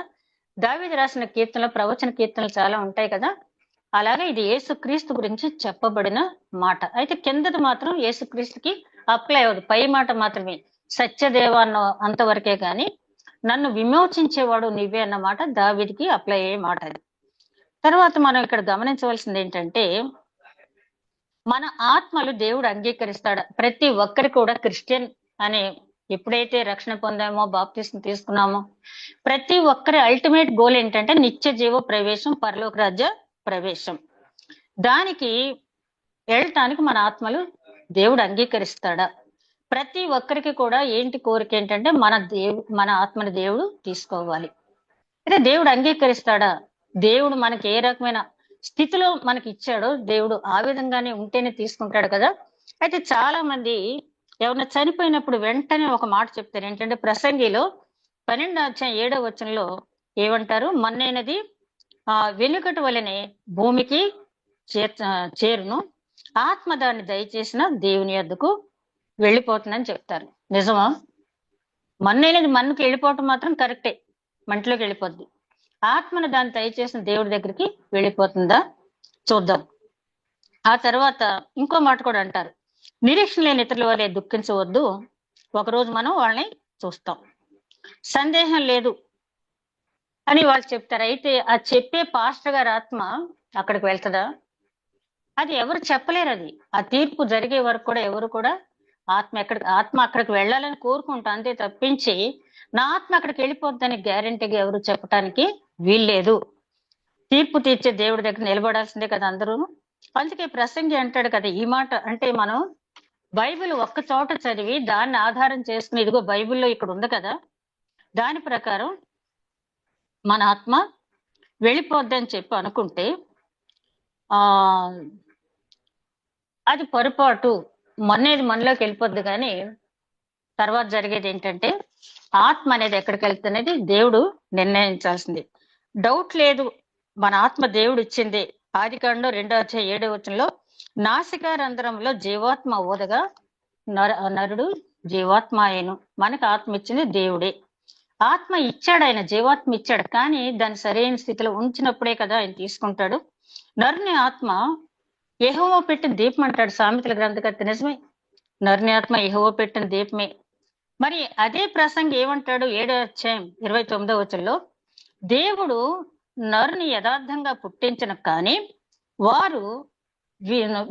దావీదు రాసిన కీర్తనలో ప్రవచన కీర్తనలు చాలా ఉంటాయి కదా, అలాగే ఇది యేసుక్రీస్తు గురించి చెప్పబడిన మాట. అయితే కిందది మాత్రం యేసుక్రీస్తుకి అప్లై అవ్వదు, పై మాట మాత్రమే, సత్యదేవ అన్న అంతవరకే, కానీ నన్ను విమోచించేవాడు నీవే అన్న మాట దావీదుకి అప్లై అయ్యే మాట అది. తర్వాత మనం ఇక్కడ గమనించవలసింది ఏంటంటే, మన ఆత్మలు దేవుడు అంగీకరిస్తాడు. ప్రతి ఒక్కరి కూడా క్రిస్టియన్ అనే ఎప్పుడైతే రక్షణ పొందామో, బాప్తిస్మం తీసుకున్నామో, ప్రతి ఒక్కరి అల్టిమేట్ గోల్ ఏంటంటే నిత్య జీవ ప్రవేశం, పరలోక రాజ్య ప్రవేశం. దానికి వెళ్ళటానికి మన ఆత్మలు దేవుడు అంగీకరిస్తాడా? ప్రతి ఒక్కరికి కూడా ఏంటి కోరిక ఏంటంటే మన ఆత్మని దేవుడు తీసుకోవాలి. అయితే దేవుడు అంగీకరిస్తాడా? దేవుడు మనకి ఏ రకమైన స్థితిలో మనకి ఇచ్చాడో దేవుడు ఆ విధంగానే ఉంటేనే తీసుకుంటాడు కదా. అయితే చాలా మంది ఎవరైనా చనిపోయినప్పుడు వెంటనే ఒక మాట చెప్తారు ఏంటంటే, ప్రసంగిలో 12వ అధ్యాయం 7వ వచనంలో ఏమంటారు, మన్నైనది వెనుకటి వలనే భూమికి చేరును, ఆత్మ దాన్ని దయచేసిన దేవుని యొద్దకు వెళ్ళిపోతుందని చెప్తారు. నిజమా? మన్నైనది మన్నుకి వెళ్ళిపోవటం మాత్రం కరెక్టే, మంటిలోకి వెళ్ళిపోద్ది. ఆత్మను దాన్ని దయచేసిన దేవుడి దగ్గరికి వెళ్ళిపోతుందా? చూద్దాం. ఆ తర్వాత ఇంకో మాట కూడా అంటారు, నిరీక్షణ లేని ఇతరుల వల్లే దుఃఖించవద్దు, ఒకరోజు మనం వాళ్ళని చూస్తాం, సందేహం లేదు అని వాళ్ళు చెప్తారు. అయితే ఆ చెప్పే పాస్టర్ గారి ఆత్మ అక్కడికి వెళ్తుందా? అది ఎవరు చెప్పలేరు. అది ఆ తీర్పు జరిగే వరకు కూడా ఎవరు కూడా ఆత్మ అక్కడికి వెళ్ళాలని కోరుకుంటా, అంతే తప్పించి నా ఆత్మ అక్కడికి వెళ్ళిపోద్దని గ్యారెంటీగా ఎవరు చెప్పడానికి వీల్లేదు. తీర్పు తీర్చే దేవుడి దగ్గర నిలబడాల్సిందే కదా అందరూ. అందుకే ప్రసంగి అంటాడు కదా ఈ మాట. అంటే మనం బైబిల్ ఒక్క చోట చదివి దాన్ని ఆధారం చేసుకుని, ఇదిగో బైబిల్లో ఇక్కడ ఉంది కదా, దాని ప్రకారం మన ఆత్మ వెళ్ళిపోద్ది అని చెప్పి అనుకుంటే అది పొరపాటు. మనలోకి వెళ్ళిపోద్ది, కానీ తర్వాత జరిగేది ఏంటంటే ఆత్మ అనేది ఎక్కడికి వెళ్తున్నది దేవుడు నిర్ణయించాల్సింది. డౌట్ లేదు, మన ఆత్మ దేవుడు ఇచ్చింది. ఆదికాండం 2వ అధ్యాయం 7వ వచనంలో, నాసికా రంధ్రంలో జీవాత్మ ఊదగా నరుడు జీవాత్మ అయ్యను. మనకు ఆత్మ ఇచ్చింది దేవుడే. ఆత్మ ఇచ్చాడు, ఆయన జీవాత్మ ఇచ్చాడు, కానీ దాన్ని సరైన స్థితిలో ఉంచినప్పుడే కదా ఆయన తీసుకుంటాడు. నరుని ఆత్మ యెహోవా పెట్టిన దీపం అంటాడు సామెతల గ్రంథకర్త. నిజమే, నరుని ఆత్మ యెహోవా పెట్టిన దీపమే. మరి అదే ప్రసంగి ఏమంటాడు 7వ అధ్యాయం 29వ వచనంలో, దేవుడు నరుని యథార్థంగా పుట్టించిన కానీ వారు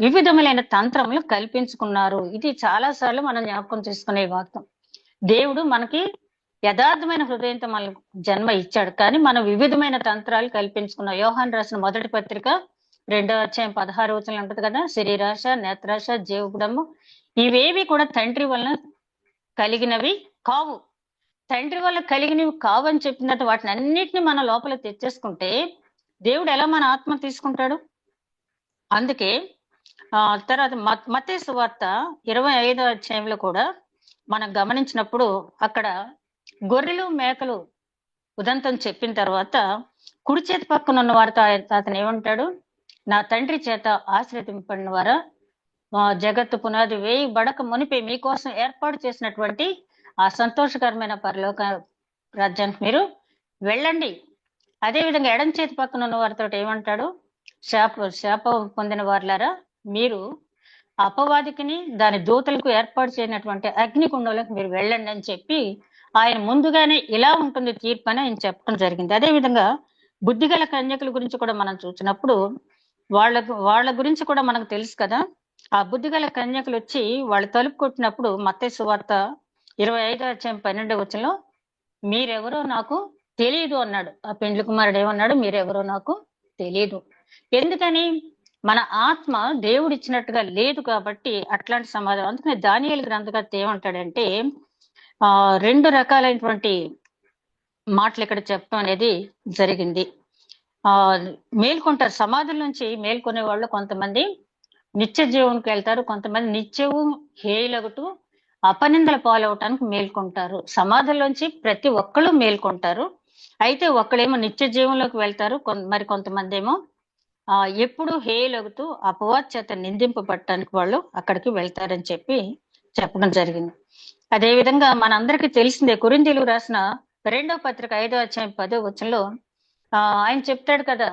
వివిధములైన తంత్రములు కల్పించుకున్నారు. ఇది చాలా సార్లు మనం జ్ఞాపకం చేసుకునే వాక్యం. దేవుడు మనకి యథార్థమైన హృదయంతో మనకు జన్మ ఇచ్చాడు, కానీ మనం వివిధమైన తంత్రాలు కల్పించుకున్నాం. యోహాను రాసిన మొదటి పత్రిక 2వ అధ్యాయం 16వ వచనం ఉంటుంది కదా, శరీరాశ, నేత్రాశ, జీవగుడము ఇవేవి కూడా తండ్రి వలన కలిగినవి కావు. తండ్రి వల్ల కలిగినవి కావు అని చెప్పినట్టు వాటిని అన్నిటిని మన లోపల తెచ్చేసుకుంటే దేవుడు ఎలా మన ఆత్మ తీసుకుంటాడు? అందుకే తర్వాత మత్తయి సువార్త 25వ అధ్యాయంలో కూడా మనం గమనించినప్పుడు అక్కడ గొర్రెలు మేకలు ఉదంతం చెప్పిన తర్వాత కుడి చేతి పక్కన ఉన్న వారితో అతను ఏమంటాడు, నా తండ్రి చేత ఆశ్రయింపడిన వారా, జగత్తు పునాది వేయి బడక మునిపే మీకోసం ఏర్పాటు చేసినటువంటి ఆ సంతోషకరమైన పరలోక రాజ్యానికి మీరు వెళ్ళండి. అదేవిధంగా ఎడం చేతి పక్కన ఉన్న వారితో ఏమంటాడు, శాప పొందిన వారులారా, మీరు అపవాదికిని దాని దూతలకు ఏర్పాటు చేయనటువంటి అగ్నికుండంలోకి మీరు వెళ్ళండి అని చెప్పి ఆయన ముందుగానే ఇలా ఉంటుంది తీర్పు అని ఆయన చెప్పడం జరిగింది. అదేవిధంగా బుద్ధిగల కన్యకుల గురించి కూడా మనం చూసినప్పుడు వాళ్ళ గురించి కూడా మనకు తెలుసు కదా. ఆ బుద్ధిగల కన్యకులు వచ్చి వాళ్ళు తలుపు కొట్టినప్పుడు మత్తయి సువార్త 25వ అధ్యాయం 12వ వచనంలో, మీరెవరో నాకు తెలియదు అన్నాడు. ఆ పెండ్లి కుమారుడు ఏమన్నాడు, మీరెవరో నాకు తెలియదు. ఎందుకని? మన ఆత్మ దేవుడు ఇచ్చినట్టుగా లేదు కాబట్టి అట్లాంటి సమాధానం. అందుకని దానియేలు గ్రంథకర్త ఏమంటాడంటే 2 రకాలైనటువంటి మాటలు ఇక్కడ చెప్పడం అనేది జరిగింది. మేల్కొంటారు, సమాధుల నుంచి మేల్కొనే వాళ్ళు కొంతమంది నిత్య జీవనికి వెళ్తారు, కొంతమంది నిత్యము హేయులగుటూ అపనిందల పాలవటానికి మేల్కొంటారు. సమాధుల్లోంచి ప్రతి ఒక్కళ్ళు మేల్కొంటారు. అయితే ఒక్కడేమో నిత్య జీవంలోకి వెళ్తారు, మరి కొంతమంది ఏమో ఎప్పుడు హేయులగుతూ అపవాది చేత నిందింపబడటానికి వాళ్ళు అక్కడికి వెళ్తారని చెప్పి చెప్పడం జరిగింది. అదేవిధంగా మనందరికీ తెలిసిందే, కొరింథీయులకు రాసిన 2వ పత్రిక 5వ అధ్యాయం 10వ వచనంలో ఆయన చెప్తాడు కదా,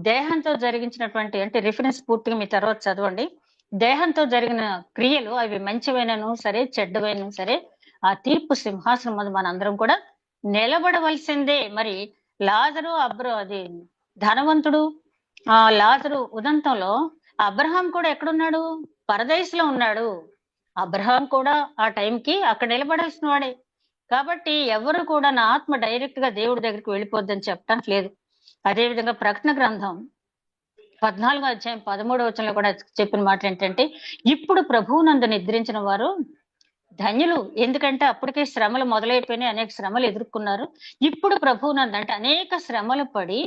దేహంతో జరిగించినటువంటి, అంటే రిఫరెన్స్ పూర్తిగా మీ తర్వాత చదవండి, దేహంతో జరిగిన క్రియలు అవి మంచివైనను సరే చెడ్డవైనను సరే ఆ తీర్పు సింహాసనం ముందు మనందరం కూడా నిలబడవలసిందే. మరి లాజరు అది ధనవంతుడు, లాజరు ఉదంతంలో అబ్రహాం కూడా ఎక్కడున్నాడు? పరదేశంలో ఉన్నాడు. అబ్రహాం కూడా ఆ టైంకి అక్కడ నిలబడాల్సిన వాడే. కాబట్టి ఎవరు కూడా నా ఆత్మ డైరెక్ట్ గా దేవుడి దగ్గరికి వెళ్ళిపోద్దని చెప్పడానికి లేదు. అదేవిధంగా ప్రకటన గ్రంథం 14వ అధ్యాయం 13వ వచనంలో కూడా చెప్పిన మాట ఏంటంటే, ఇప్పుడు ప్రభువునందు నిద్రించిన వారు ధన్యులు, ఎందుకంటే అప్పటికే శ్రమలు మొదలైపోయినాయి, అనేక శ్రమలు ఎదుర్కొన్నారు. ఇప్పుడు ప్రభువునందు, అంటే అనేక శ్రమలు పడి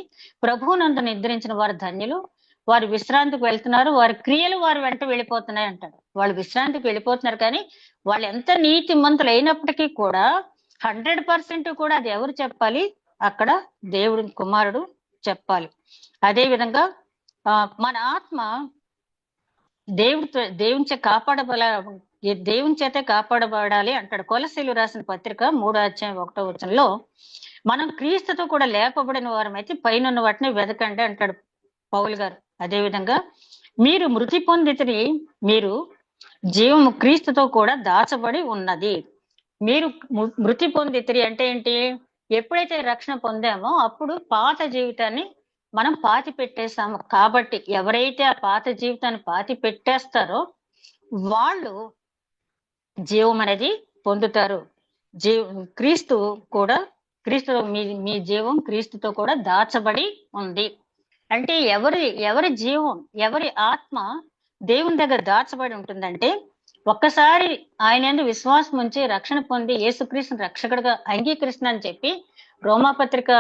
ప్రభువునందు నిద్రించిన వారు ధన్యులు, వారు విశ్రాంతికి వెళ్తున్నారు, వారి క్రియలు వారు వెంట వెళ్ళిపోతున్నాయి అంటాడు. వాళ్ళు విశ్రాంతికి వెళ్ళిపోతున్నారు, కానీ వాళ్ళు ఎంత నీతిమంతులు అయినప్పటికీ కూడా 100% కూడా అది ఎవరు చెప్పాలి? అక్కడ దేవుడి కుమారుడు చెప్పాలి. అదే విధంగా మన ఆత్మ దేవుని చేతే కాపాడబడాలి అంటాడు. కొలసీలు రాసిన పత్రిక 3వ అధ్యాయం 1వ వచనంలో, మనం క్రీస్తుతో కూడా లేపబడిన వారమైతే పైన వాటిని వెదకండి అంటాడు పౌలు గారు. అదేవిధంగా మీరు మృతి పొందితిరి, మీరు జీవము క్రీస్తుతో కూడా దాచబడి ఉన్నది. మీరు మృతి పొందితిరి అంటే ఏంటి? ఎప్పుడైతే రక్షణ పొందామో అప్పుడు పాత జీవితాన్ని మనం పాతి పెట్టేశాము. కాబట్టి ఎవరైతే ఆ పాత జీవితాన్ని పాతి పెట్టేస్తారో వాళ్ళు జీవం అనేది పొందుతారు. క్రీస్తుతో మీ జీవం క్రీస్తుతో కూడా దాచబడి ఉంది. అంటే ఎవరి జీవం, ఎవరి ఆత్మ దేవుని దగ్గర దాచబడి ఉంటుందంటే, ఒక్కసారి ఆయన యందు విశ్వాసం ఉంచి రక్షణ పొంది యేసుక్రీస్తుని రక్షకుడిగా అంగీకరిస్తున్నానని చెప్పి రోమాపత్రిక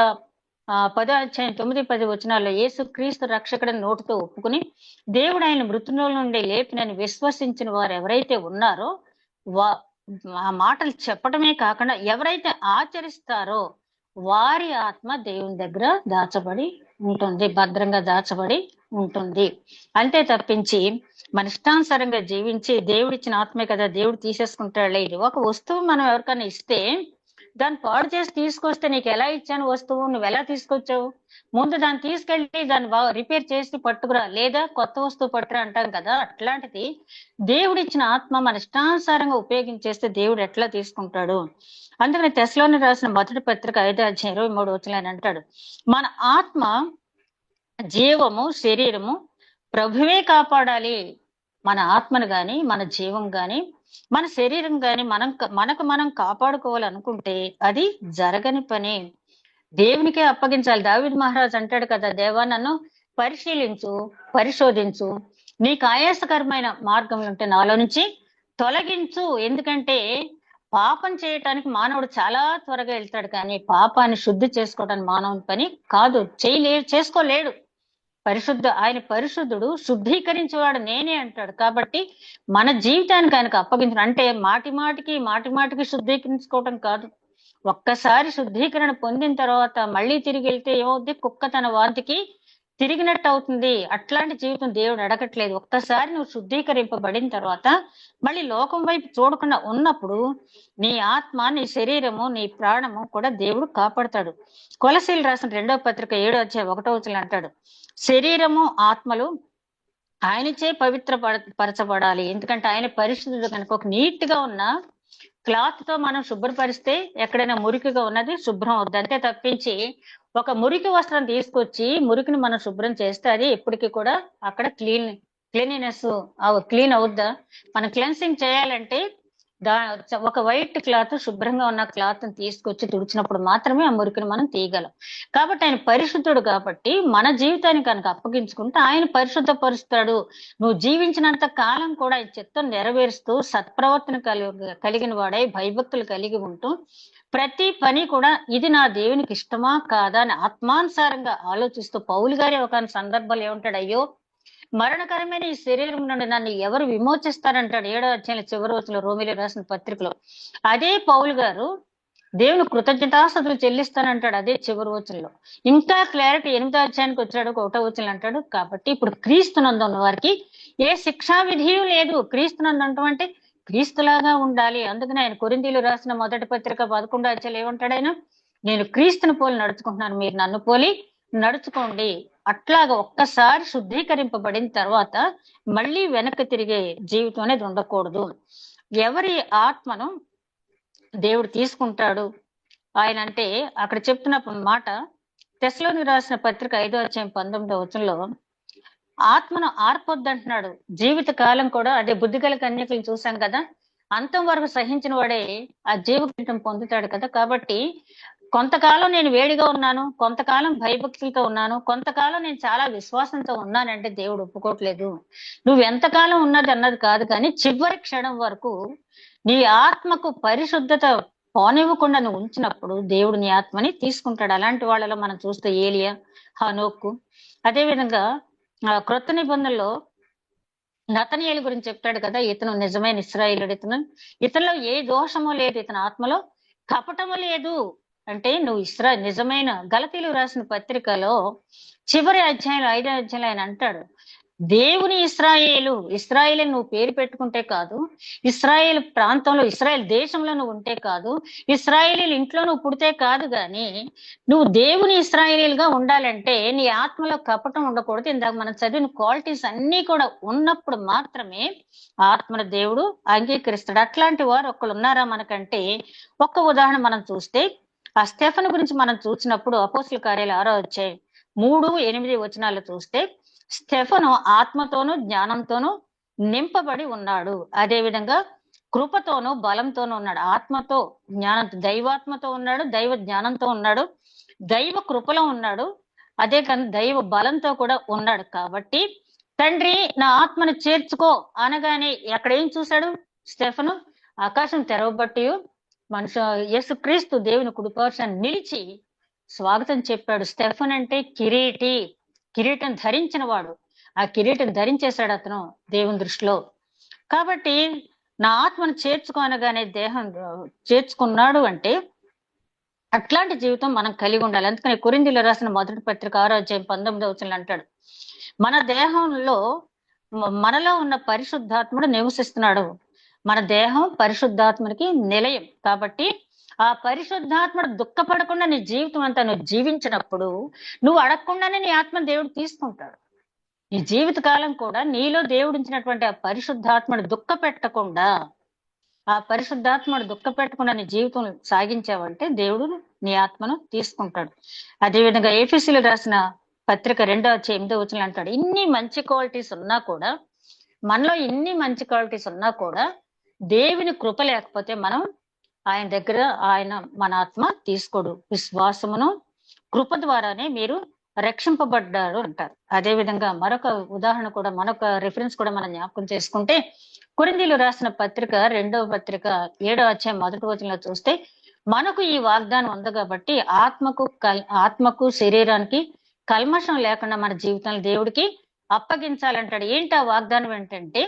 10వ అధ్యాయం 9-10 వచనాల్లో యేసుక్రీస్తు రక్షకుడిని నోటితో ఒప్పుకుని దేవుడు ఆయన మృతుల నుండి లేపినని విశ్వసించిన వారు ఎవరైతే ఉన్నారో ఆ మాటలు చెప్పడమే కాకుండా ఎవరైతే ఆచరిస్తారో వారి ఆత్మ దేవుని దగ్గర దాచబడి ఉంటుంది, భద్రంగా దాచబడి ఉంటుంది. అంతే తప్పించి మన ఇష్టానుసారంగా జీవించి దేవుడిచ్చిన ఆత్మే కదా దేవుడు తీసేసుకుంటాడులే. ఇది ఒక వస్తువు మనం ఎవరికైనా ఇస్తే దాన్ని పాడు చేసి తీసుకొస్తే నీకు ఎలా ఇచ్చాను వస్తువు, నువ్వు ఎలా తీసుకొచ్చావు? ముందు దాన్ని తీసుకెళ్ళి దాన్ని బాగా రిపేర్ చేసి పట్టుకురా, లేదా కొత్త వస్తువు పట్టురా అంటాం కదా. అట్లాంటిది దేవుడిచ్చిన ఆత్మ మన ఇష్టానుసారంగా ఉపయోగించేస్తే దేవుడు ఎట్లా తీసుకుంటాడు? అందుకని తెస్సలోనికి రాసిన మొదటి పత్రిక 5:23 ఆయన అంటాడు, మన ఆత్మ, జీవము, శరీరము ప్రభువే కాపాడాలి. మన ఆత్మను గాని, మన జీవం గాని, మన శరీరం గాని మనకు మనం కాపాడుకోవాలనుకుంటే అది జరగని పని. దేవునికే అప్పగించాలి. దావీదు మహారాజు అంటాడు కదా, దేవా నన్ను పరిశీలించు, పరిశోధించు, నీకు ఆయాసకరమైన మార్గంలో ఉంటే నాలో నుంచి తొలగించు. ఎందుకంటే పాపం చేయటానికి మానవుడు చాలా త్వరగా వెళ్తాడు, కానీ పాపాన్ని శుద్ధి చేసుకోవడానికి మానవుని పని కాదు, చేసుకోలేడు. ఆయన పరిశుద్ధుడు, శుద్ధీకరించేవాడు నేనే అంటాడు. కాబట్టి మన జీవితానికి ఆయనకు అప్పగించడం అంటే మాటి మాటికి శుద్ధీకరించుకోవటం కాదు. ఒక్కసారి శుద్ధీకరణ పొందిన తర్వాత మళ్ళీ తిరిగి వెళ్తే ఏమవుద్ది? కుక్క తన వాంతికి తిరిగినట్టు అవుతుంది. అట్లాంటి జీవితం దేవుడు అడగట్లేదు. ఒక్కసారి నువ్వు శుద్ధీకరింపబడిన తర్వాత మళ్ళీ లోకం వైపు చూడకుండా ఉన్నప్పుడు నీ ఆత్మ, నీ శరీరము, నీ ప్రాణము కూడా దేవుడు కాపాడతాడు. కొలసీలు రాసిన 2వ పత్రిక 7:1 అంటాడు, శరీరము ఆత్మలు ఆయనచే పరచబడాలి. ఎందుకంటే ఆయన పరిశుద్ధుడు కనుక. ఒక నీట్ గా ఉన్న క్లాత్ తో మనం శుభ్రపరిస్తే ఎక్కడైనా మురికిగా ఉన్నది శుభ్రం అవుద్ది. అంతే తప్పించి ఒక మురికి వస్త్రం తీసుకొచ్చి మురికిని మనం శుభ్రం చేస్తే అది ఎప్పటికీ కూడా అక్కడ క్లీనినెస్ క్లీన్ అవుద్దా? మనం క్లెన్సింగ్ చేయాలంటే ఒక వైట్ క్లాత్, శుభ్రంగా ఉన్న క్లాత్ తీసుకొచ్చి తుడిచినప్పుడు మాత్రమే ఆ మురికిని మనం తీయగలం. కాబట్టి ఆయన పరిశుద్ధుడు కాబట్టి మన జీవితాన్ని కనుక అప్పగించుకుంటే ఆయన పరిశుద్ధపరుస్తాడు. నువ్వు జీవించినంత కాలం కూడా ఈ చిత్తం నెరవేరుస్తూ సత్ప్రవర్తన కలిగిన వాడై భయభక్తులు కలిగి ఉంటూ ప్రతి పని కూడా ఇది నా దేవునికి ఇష్టమా కాదా అని ఆత్మానుసారంగా ఆలోచిస్తూ పౌలు గారి ఒక సందర్భాలు ఏమంటాడు, అయ్యో మరణకరమైన ఈ శరీరం నుండి నన్ను ఎవరు విమోచిస్తారంటాడు 7వ అధ్యాయం చివరి రోజులో రోమిలో రాసిన పత్రికలో. అదే పౌలు గారు దేవుని కృతజ్ఞతాస్తుతులు చెల్లిస్తానంటాడు అదే చివరి వచనంలో. ఇంకా క్లారిటీ 8వ అధ్యాయానికి వచ్చాడు 1వ వచనం అంటాడు, కాబట్టి ఇప్పుడు క్రీస్తునందు ఉన్న వారికి ఏ శిక్షా విధియు లేదు. క్రీస్తునందు అంటే క్రీస్తులాగా ఉండాలి. అందుకని ఆయన కొరింథీయులు రాసిన మొదటి పత్రిక 11వ అధ్యాయం ఏమంటాడు ఆయన, నేను క్రీస్తుని పోలి నడుచుకుంటున్నాను, మీరు నన్ను పోలి నడుచుకోండి. అట్లాగా ఒక్కసారి శుద్ధీకరింపబడిన తర్వాత మళ్ళీ వెనక్కి తిరిగే జీవితం అనేది ఉండకూడదు. ఎవరి ఆత్మను దేవుడు తీసుకుంటాడు ఆయన అంటే అక్కడ చెప్తున్న మాట తెస్సలోనికి రాసిన పత్రిక 5వ అధ్యాయం 19వ వచనంలో ఆత్మను ఆర్పొద్దంటున్నాడు. జీవిత కాలం కూడా అదే బుద్ధిగల కన్యకలు చూసాం కదా, అంతం వరకు సహించిన వాడే ఆ జీవకిరీటం పొందుతాడు కదా. కాబట్టి కొంతకాలం నేను వేడిగా ఉన్నాను, కొంతకాలం భయభక్తులతో ఉన్నాను, కొంతకాలం నేను చాలా విశ్వాసంతో ఉన్నానంటే దేవుడు ఒప్పుకోవట్లేదు. నువ్వు ఎంతకాలం ఉన్నది అన్నది కాదు, కానీ చివరి క్షణం వరకు నీ ఆత్మకు పరిశుద్ధత పోనివ్వకుండా నువ్వు ఉంచినప్పుడు దేవుడు నీ ఆత్మని తీసుకుంటాడు. అలాంటి వాళ్ళలో మనం చూస్తే ఏలియా, హనోకు, అదేవిధంగా క్రొత్త నిబంధనలో నతనీయేలు గురించి చెప్తాడు కదా, ఇతను నిజమైన ఇశ్రాయేలుడు, ఇతనిలో ఏ దోషము లేదు, ఇతని ఆత్మలో కపటము లేదు. అంటే నువ్వు నిజమైన గలతీలు రాసిన పత్రికలో చివరి అధ్యాయంలో 5వ అధ్యాయంలో ఆయన అంటాడు, దేవుని ఇశ్రాయేలు నువ్వు పేరు పెట్టుకుంటే కాదు, ఇశ్రాయేల్ ప్రాంతంలో ఇశ్రాయేల్ దేశంలో నువ్వు ఉంటే కాదు, ఇశ్రాయేలీల ఇంట్లో నువ్వు పుడితే కాదు, గాని నువ్వు దేవుని ఇశ్రాయేలీలుగా ఉండాలంటే నీ ఆత్మలో కపటం ఉండకూడదు. ఇందాక మనం చదివిన క్వాలిటీస్ అన్ని కూడా ఉన్నప్పుడు మాత్రమే ఆత్మను దేవుడు అంగీకరిస్తాడు. అట్లాంటి వారు ఒక్కరు ఉన్నారా మనకంటే ఒక్క ఉదాహరణ మనం చూస్తే ఆ స్టెఫెను గురించి మనం చూసినప్పుడు అపోస్తుల కార్యాలు 6వ అధ్యాయం 3-8 చూస్తే స్టెఫెను ఆత్మతోనూ జ్ఞానంతోనూ నింపబడి ఉన్నాడు. అదే విధంగా కృపతోనూ బలంతోనూ ఉన్నాడు. ఆత్మతో జ్ఞానంతో, దైవాత్మతో ఉన్నాడు, దైవ జ్ఞానంతో ఉన్నాడు, దైవ కృపలో ఉన్నాడు, అదే కానీ దైవ బలంతో కూడా ఉన్నాడు. కాబట్టి తండ్రి నా ఆత్మను చేర్చుకో అనగానే అక్కడ ఏం చూశాడు స్టెఫెను? ఆకాశం తెరవబట్టి యేసుక్రీస్తు దేవుని కుడిపార్శ్వాన నిలిచి స్వాగతం చెప్పాడు. స్టెఫెన్ అంటే కిరీటం ధరించిన వాడు. ఆ కిరీటం ధరించేశాడు అతను దేవుని దృష్టిలో. కాబట్టి నా ఆత్మను చేర్చుకోనగానే దేహం చేర్చుకున్నాడు అంటే అట్లాంటి జీవితం మనం కలిగి ఉండాలి. అందుకని కొరింథీయులకు రాసిన మొదటి పత్రిక 6వ అధ్యాయం 19వ వచనం అంటాడు, మన దేహంలో మనలో ఉన్న పరిశుద్ధాత్ముడు నివసిస్తున్నాడు. మన దేహం పరిశుద్ధాత్మనికి నిలయం. కాబట్టి ఆ పరిశుద్ధాత్ముడు దుఃఖపడకుండా నీ జీవితం అంతా నువ్వు జీవించినప్పుడు నువ్వు అడగకుండానే నీ ఆత్మ దేవుడు తీసుకుంటాడు. నీ జీవిత కాలం కూడా నీలో దేవుడు ఉంచినటువంటి ఆ పరిశుద్ధాత్మను దుఃఖ పెట్టకుండా, ఆ పరిశుద్ధాత్మను దుఃఖ పెట్టకుండా నీ జీవితం సాగించావంటే దేవుడు నీ ఆత్మను తీసుకుంటాడు. అదేవిధంగా ఏఫీసీలు రాసిన పత్రిక 2:8 అంటాడు, ఇన్ని మంచి క్వాలిటీస్ ఉన్నా కూడా, మనలో ఇన్ని మంచి క్వాలిటీస్ ఉన్నా కూడా దేవుని కృప లేకపోతే మనం ఆయన దగ్గర ఆయన మన ఆత్మ తీసుకోడు. విశ్వాసమును కృప ద్వారానే మీరు రక్షింపబడ్డారు అంటారు. అదే విధంగా మరొక ఉదాహరణ కూడా, మరొక రిఫరెన్స్ కూడా మనం జ్ఞాపకం చేసుకుంటే, కొరింథీయులు రాసిన పత్రిక 2వ పత్రిక 7వ అధ్యాయం 1వ వచనంలో చూస్తే, మనకు ఈ వాగ్దానం ఉంది కాబట్టి ఆత్మకు శరీరానికి కల్మషం లేకుండా మన జీవితాన్ని దేవుడికి అప్పగించాలంటాడు. ఏంటి ఆ వాగ్దానం ఏంటంటే,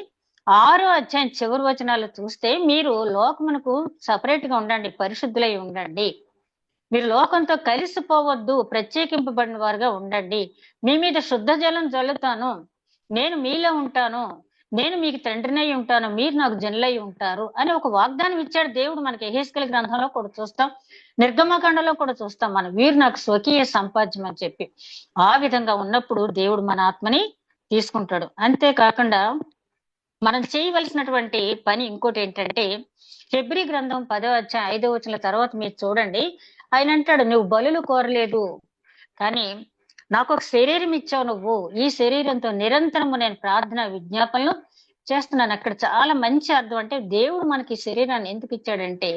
6వ అధ్యాయం చివరి వచనాలు చూస్తే, మీరు లోకమునకు సపరేట్ గా ఉండండి, పరిశుద్ధులై ఉండండి, మీరు లోకంతో కలిసిపోవద్దు, ప్రత్యేకింపబడిన వారుగా ఉండండి, మీ మీద శుద్ధ జలం జల్లుతాను, నేను మీలో ఉంటాను, నేను మీకు తండ్రినై ఉంటాను, మీరు నాకు జనులై ఉంటారు అని ఒక వాగ్దానం ఇచ్చాడు దేవుడు మనకి. యెహెజ్కేలు గ్రంథంలో కూడా చూస్తాం, నిర్గమకాండలో కూడా చూస్తాం మనం, వీరు నాకు స్వకీయ సంపాద్యం అని చెప్పి. ఆ విధంగా ఉన్నప్పుడు దేవుడు మన ఆత్మని తీసుకుంటాడు. అంతేకాకుండా మనం చేయవలసినటువంటి పని ఇంకోటి ఏంటంటే, హెబ్రీ గ్రంథం 10వ అధ్యాయం 5వ వచనం తర్వాత మీరు చూడండి, ఆయన అంటాడు, నువ్వు బలులు కోరలేదు కానీ నాకు ఒక శరీరం ఇచ్చావు, నువ్వు ఈ శరీరంతో నిరంతరము నేను ప్రార్థన విజ్ఞాపనలు చేస్తున్నాను. అక్కడ చాలా మంచి అర్థం. అంటే దేవుడు మనకి శరీరాన్ని ఎందుకు ఇచ్చాడంటే,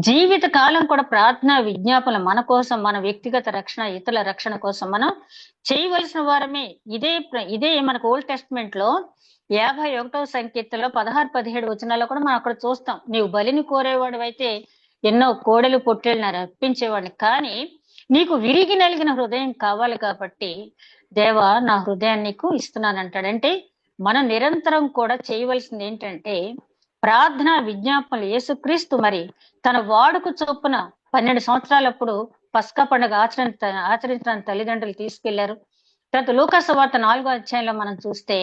జీవిత కాలం కూడా ప్రార్థన విజ్ఞాపనలు మన కోసం, మన వ్యక్తిగత రక్షణ, ఇతరుల రక్షణ కోసం మనం చేయవలసిన వారమే. ఇదే మనకు ఓల్డ్ టెస్ట్మెంట్ లో 51వ సంకీర్తనలో 16-17 వచనాల్లో కూడా మనం అక్కడ చూస్తాం, నీవు బలిని కోరేవాడు అయితే ఎన్నో కోడెలు పొట్టేళ్ళని రప్పించేవాడిని, కానీ నీకు విరిగి నలిగిన హృదయం కావాలి కాబట్టి దేవా నా హృదయాన్ని నీకు ఇస్తున్నానంటాడు. అంటే మనం నిరంతరం కూడా చేయవలసింది ఏంటంటే ప్రార్థన విజ్ఞాపనలు. యేసుక్రీస్తు మరి తన వాడుకు చొప్పున 12 సంవత్సరాలప్పుడు పస్కా పండుగ ఆచరించడానికి తల్లిదండ్రులు తీసుకెళ్లారు. తర్వాత లూకా సువార్త 4వ అధ్యాయంలో మనం చూస్తే,